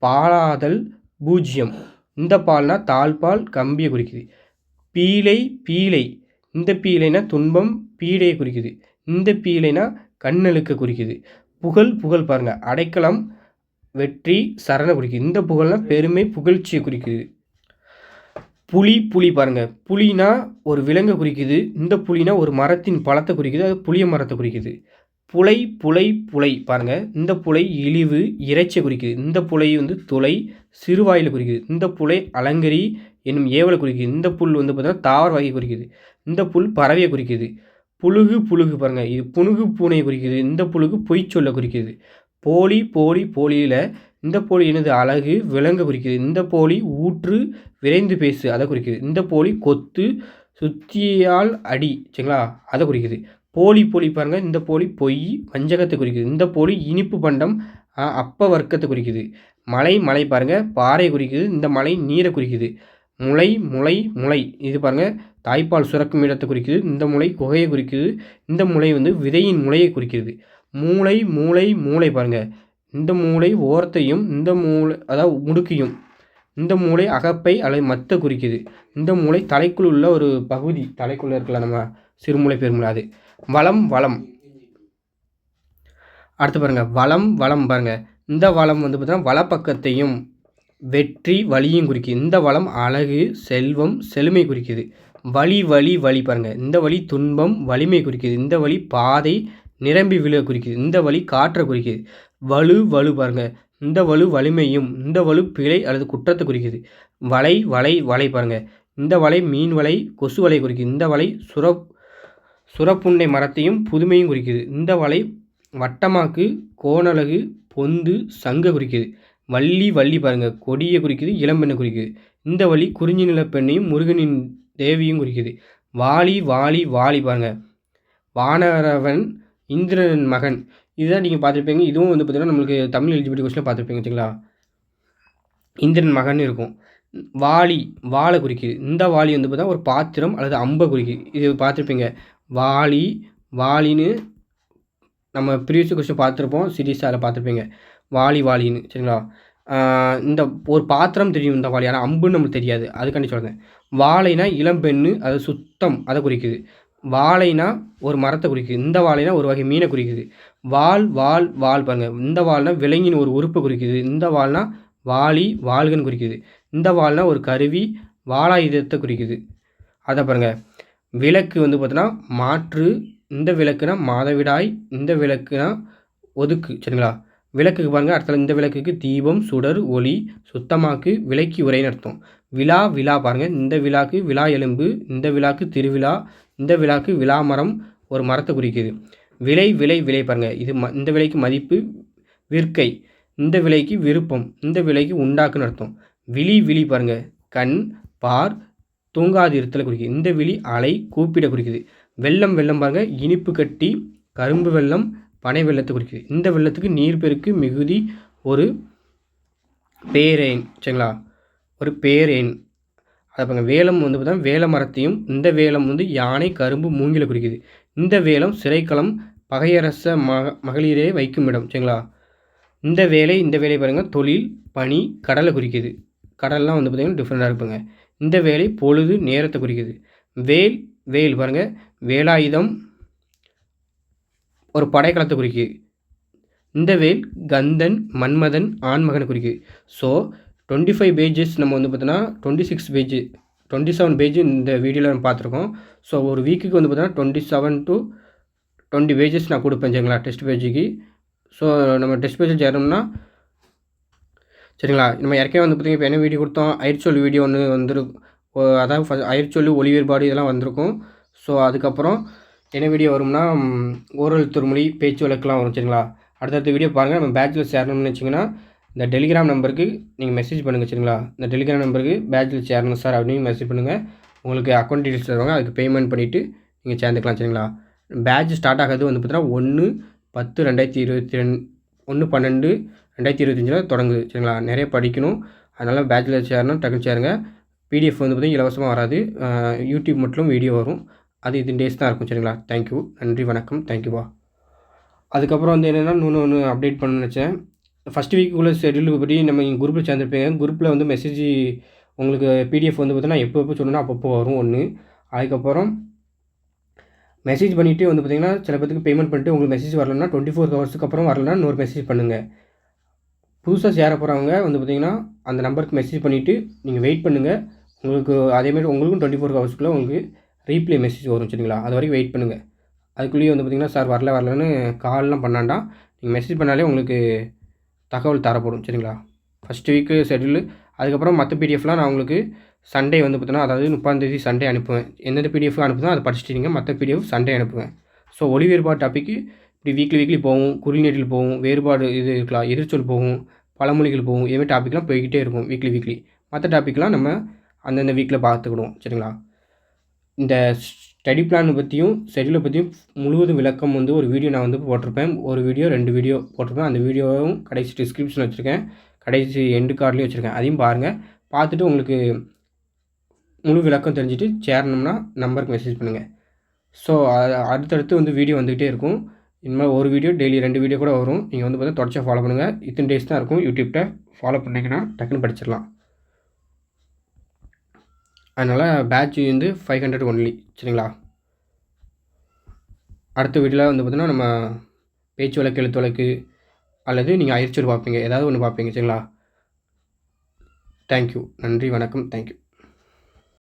பாலாதல் பூஜ்யம். இந்த பால்னா தாழ்பால் கம்பியை குறிக்குது. பீலை இந்த பீலைனா துன்பம் பீடையை குறிக்குது. இந்த பீலைனா கண்ணலுக்க குறிக்குது. புகழ் பாருங்கள், அடைக்கலம் வெற்றி சரணை குறிக்குது. இந்த புகழ்னா பெருமை புகழ்ச்சியை குறிக்குது. புலி பாருங்கள், புலினா ஒரு விலங்கை குறிக்குது. இந்த புலினா ஒரு மரத்தின் பழத்தை குறிக்குது, அது புளிய மரத்தை குறிக்குது. புலை பாருங்கள், இந்த புலை இழிவு இறைச்சியை குறிக்குது. இந்த புலை வந்து துளை சிறுவாயில் குறிக்குது. இந்த புலை அலங்கரி என்னும் ஏவலை குறிக்குது. இந்த புல் வந்து பார்த்தீங்கன்னா தாவர வகை குறிக்குது. இந்த புல் பறவையை குறிக்குது. புழுகு பாருங்கள், இது புனுகு பூனையை குறிக்குது. இந்த புழுகு பொய் சொல்ல குறிக்குது. போலியில் இந்த போலி என்னது அழகு விலங்கு குறிக்குது. இந்த போலி ஊற்று விரைந்து பேசு அதை குறிக்குது. இந்த போலி கொத்து சுத்தியால் அடி, சரிங்களா, அதை குறிக்குது. போலி பாருங்கள், இந்த போலி பொய் வஞ்சகத்தை குறிக்குது. இந்த போலி இனிப்பு பண்டம் அப்ப வர்க்கத்தை குறிக்குது. மலை பாருங்கள், பாறை குறிக்குது. இந்த மலை நீரை குறிக்குது. முளை இது பாருங்கள், தாய்ப்பால் சுரக்கும் இடத்தை குறிக்குது. இந்த முளை குகையை குறிக்குது. இந்த முளை வந்து விதையின் முளையை குறிக்கிறது. மூளை பாருங்கள், இந்த மூளை ஓரத்தையும் இந்த மூளை அதாவது முடுக்கையும். இந்த மூளை அகப்பை அல்லது மத்தை குறிக்குது. இந்த மூளை தலைக்குள் உள்ள ஒரு பகுதி, தலைக்குள்ளே இருக்கலாம் நம்ம சிறுமூளை பெருமூளை அது. வளம் வளம். அடுத்து பாருங்கள் வளம் பாருங்கள். இந்த வளம் வந்து பார்த்தீங்கன்னா வலப்பக்கத்தையும் வெற்றி வலியும் குறிக்குது. இந்த வளம் அழகு செல்வம் செழுமை குறிக்குது. வலி பாருங்கள். இந்த வலி துன்பம் வலிமை குறிக்குது. இந்த வலி பாதை நிரம்பி விழ குறிக்குது. இந்த வலி காற்றை குறிக்குது. வலு பாருங்கள். இந்த வலு வலிமையும் இந்த வலு பிழை அல்லது குற்றத்தை குறிக்குது. வலை பாருங்கள். இந்த வலை மீன் வலை கொசு வலை குறிக்குது. இந்த வலை சுரப்புண்ணை மரத்தையும் புதுமையும் குறிக்குது. இந்த வலை வட்டமாக்கு கோணலகு பொந்து சங்க குறிக்குது. வள்ளி பாருங்கள். கொடியை குறிக்குது. இளம்பெண்ணை குறிக்குது. இந்த வழி குறிஞ்சி நில பெண்ணையும் முருகனின் தேவியும் குறிக்குது. வாலி பாருங்கள். வானரவன் இந்திரன் மகன். இதுதான் நீங்கள் பார்த்துருப்பீங்க. இதுவும் வந்து பார்த்திங்கன்னா நம்மளுக்கு தமிழ் எலிஜிபிலிட்டி கொஸ்டினில் பார்த்துருப்பீங்க வச்சுங்களா. இந்திரன் மகன் இருக்கும். வாழை குறிக்குது. இந்த வாலி வந்து பார்த்தா ஒரு பாத்திரம் அல்லது அம்பை குறிக்குது. இது பார்த்துருப்பீங்க. வாலின்னு நம்ம ப்ரீவியஸ் கொஸ்டின் பார்த்துருப்போம். சீரியஸாக அதில் பார்த்துருப்பீங்க. வாலின்னு சரிங்களா. இந்த ஒரு பாத்திரம் தெரியும் இந்த வாலி, ஆனால் அம்புன்னு நம்மளுக்கு தெரியாது. அதுக்காண்டி சொல்கிறேன். வாழைனா இளம்பெண்ணு, அது சுத்தம் அதை குறிக்குது. வாழைனா ஒரு மரத்தை குறிக்குது. இந்த வாழைனா ஒரு வகை மீனை குறிக்குது. வால் பாருங்கள். இந்த வால்னா விலங்கின் ஒரு உறுப்பை குறிக்குது. இந்த வால்னா வாள்கன்னு குறிக்குது. இந்த வால்னா ஒரு கருவி வாளாயுதத்தை குறிக்குது. அதை பாருங்கள். விளக்கு வந்து பார்த்தோன்னா மாற்று. இந்த விளக்குனா மாதவிடாய். இந்த விளக்குனா ஒதுக்கு சரிங்களா. விளக்குக்கு பாருங்கள். அடுத்த இந்த விளக்குக்கு தீபம் சுடர் ஒளி சுத்தமாக்கு விளக்கி உரைன்னு அர்த்தம். விழா பாருங்கள். இந்த விழாக்கு விழா எலும்பு. இந்த விழாக்கு திருவிழா. இந்த விழாக்கு விழாமரம் ஒரு மரத்தை குறிக்குது. விலை பாருங்கள். இது இந்த விலைக்கு மதிப்பு விற்கை. இந்த விலைக்கு விருப்பம். இந்த விலைக்கு உண்டாக்குன்னு அர்த்தம். விழி பாருங்கள். கண் பார் தூங்காது இருத்தலை குறிக்குது. இந்த விழி அலை கூப்பிட குறிக்குது. வெள்ளம் பாருங்கள். இனிப்பு கட்டி கரும்பு வெள்ளம் பனை வெள்ளத்தை குறிக்குது. இந்த வெள்ளத்துக்கு நீர்பெருக்கு மிகுதி ஒரு பேரேன் சரிங்களா. ஒரு பேரேன். அதை பாருங்கள். வேலம் வந்து பார்த்தா வேல மரத்தையும். இந்த வேலம் வந்து யானை கரும்பு மூங்கில குறிக்குது. இந்த வேலம் சிறைக்களம் பகையரச மகளிரே வைக்கும் இடம் சரிங்களா. இந்த வேலை பாருங்கள். தொழில் பணி கடலை குறிக்குது. கடல்லாம் வந்து பார்த்திங்கன்னா டிஃப்ரெண்ட்டாக இருப்பாங்க. இந்த வேலை பொழுது நேரத்தை குறிக்குது. வேல் பாருங்கள். வேலாயுதம் ஒரு படைக்கலத்தை குறிக்குது. இந்த வேல் கந்தன் மன்மதன் ஆண்மகனை குறிக்குது. ஸோ 25 பேஜஸ் நம்ம வந்து பார்த்தோன்னா 27 பேஜ் இந்த வீடியோவில் நம்ம பார்த்துருக்கோம். ஸோ ஒரு வீக்குக்கு வந்து பார்த்தோன்னா 27 to 20 பேஜஸ் நான் கொடுப்பேன் சரிங்களா டெஸ்ட் பேஜுக்கு. ஸோ நம்ம டெஸ்ட் பேஜில் சேரணும்னா சரிங்களா. நம்ம ஏற்கனவே வந்து பார்த்திங்கன்னா இப்போ என்ன வீடியோ கொடுத்தோம், அயிற்சொல் வீடியோ ஒன்று வந்துருக்கும். அதாவது அயிற்சொல் ஒலி வேறுபாடு இதெல்லாம் வந்திருக்கும். ஸோ அதுக்கப்புறம் என்ன வீடியோ வரும்னா ஓரல் துருமொழி பேச்சு வழக்கெலாம் வரும் சரிங்களா. அடுத்தடுத்த வீடியோ பாருங்கள். நம்ம பேட்சில் சேரணும்னு வச்சிங்கன்னா இந்த டெலிகிராம் நம்பருக்கு நீங்கள் மெசேஜ் பண்ணுங்கள் சரிங்களா. இந்த டெலிகிராம் நம்பருக்கு பேட்சில் சேரணும் சார் அப்படின்னு மெசேஜ் பண்ணுங்கள். உங்களுக்கு அக்கௌண்ட் டீட்டெயில்ஸ் தருவாங்க. அதுக்கு பேமெண்ட் பண்ணிவிட்டு நீங்கள் சேர்ந்துக்கலாம் சரிங்களா. பேட்ச் ஸ்டார்ட் ஆகிறது வந்து பார்த்தீங்கன்னா 1/10/2022 1/12/2025 தொடங்குது சரிங்களா. நிறைய படிக்கணும். அதனால் பேட்சில் சேரணும். டக்குன்னு சேருங்க. பிடிஎஃப் வந்து பார்த்திங்கன்னா இலவசமாக வராது. யூடியூப் மட்டும் வீடியோ வரும். அது இது டேஸ் தான் இருக்கும் சரிங்களா. தேங்க்யூ. நன்றி வணக்கம். தேங்க்யூவா. அதுக்கப்புறம் வந்து என்னென்னா இன்னொன்று அப்டேட் பண்ண நினச்சேன். ஃபஸ்ட் வீக்குள்ளே ஷெட்யூல் படி நம்ம இங்கே குரூப்பில் சேர்ந்துருப்பீங்க. குரூப்பில் வந்து மெசேஜ் உங்களுக்கு பிடிஎஃப் வந்து பார்த்தீங்கன்னா எப்போ சொன்னோன்னா அப்பப்போ வரும் ஒன்று. அதுக்கப்புறம் மெசேஜ் பண்ணிவிட்டு வந்து பார்த்திங்கன்னா சில பேருக்கு பேமெண்ட் பண்ணிட்டு உங்களுக்கு மெசேஜ் வரலன்னா 24 ஹவர்ஸுக்கு அப்புறம் வரலன்னா இன்னொரு மெசேஜ் பண்ணுங்கள். புதுசாக சேர போகிறவங்க வந்து பார்த்திங்கன்னா அந்த நம்பருக்கு மெசேஜ் பண்ணிவிட்டு நீங்கள் வெயிட் பண்ணுங்கள். உங்களுக்கு அதேமாதிரி உங்களுக்கும் 24 ஹவர்ஸ்க்குள்ளே உங்களுக்கு ரீப்ளே மெசேஜ் வரும் சரிங்களா. அது வரைக்கும் வெயிட் பண்ணுங்கள். அதுக்குள்ளேயே வந்து பார்த்திங்கன்னா சார் வரலன்னு கால்லாம் பண்ணாண்டாம். நீங்கள் மெசேஜ் பண்ணாலே உங்களுக்கு தகவல் தரப்படும் சரிங்களா. First week schedule. அதுக்கப்புறம் மற்ற பிடிஎஃப்லாம் நான் உங்களுக்கு சண்டே வந்து பார்த்தீங்கன்னா அதாவது 30ஆம் சண்டே அனுப்புவேன். எந்தெந்த பிடிஎஃப் அனுப்புதோ அதை படிச்சுட்டீங்க. மற்ற பிடிஎஃப் சண்டே அனுப்புவேன். ஸோ ஒளி வேறுபாடு டாப்பிக்கு இப்படி வீக்லி போகும். குறிநீட்டில் போகும். வேறுபாடு இது இருக்கலாம். எதிர்ச்சொல் போகும். பழமொழிகள் போகும். இதுமாதிரி டாப்பிக்லாம் போய்கிட்டே இருக்கும் வீக்லி. மற்ற டாப்பிக்லாம் நம்ம அந்தந்த வீக்கில் பார்த்துக்கிடுவோம் சரிங்களா. இந்த ஸ்டடி பிளான் பற்றியும் ஷெட்யூலை பற்றியும் முழுவதும் விளக்கம் வந்து ஒரு வீடியோ நான் வந்து போட்டிருப்பேன். ஒரு வீடியோ 2 வீடியோ போட்டிருப்பேன். அந்த வீடியோவும் கடைசி டிஸ்கிரிப்ஷனில் வச்சுருக்கேன். கடைசி எண்டு கார்ட்லேயும் வச்சுருக்கேன். அதையும் பாருங்கள். பார்த்துட்டு உங்களுக்கு முழு விளக்கம் தெரிஞ்சுட்டு சேரணும்னா நம்பருக்கு மெசேஜ் பண்ணுங்கள். ஸோ அடுத்தடுத்து வந்து வீடியோ வந்துக்கிட்டே இருக்கும். இனிமேல் ஒரு வீடியோ டெய்லி 2 வீடியோ கூட வரும். நீங்கள் வந்து பார்த்தா தொடர்ச்சியாக ஃபாலோ பண்ணுங்கள். இத்தனை டேஸ் தான் இருக்கும். யூடியூப்பில் ஃபாலோ பண்ணிங்கன்னா டக்குன்னு படிச்சிடலாம். அதனால் பேட்ச் வந்து 500 ஒன்லி. சரிங்களா? அடுத்த வீடியோவில் வந்து பார்த்தீங்கன்னா நம்ம பேச்சு வழக்கு, எழுத்து வழக்கு அல்லது நீங்கள் அயற்சியர் பார்ப்பீங்க. ஏதாவது ஒன்று பார்ப்பீங்க. சரிங்களா? தேங்க்யூ. நன்றி, வணக்கம். தேங்க்யூ.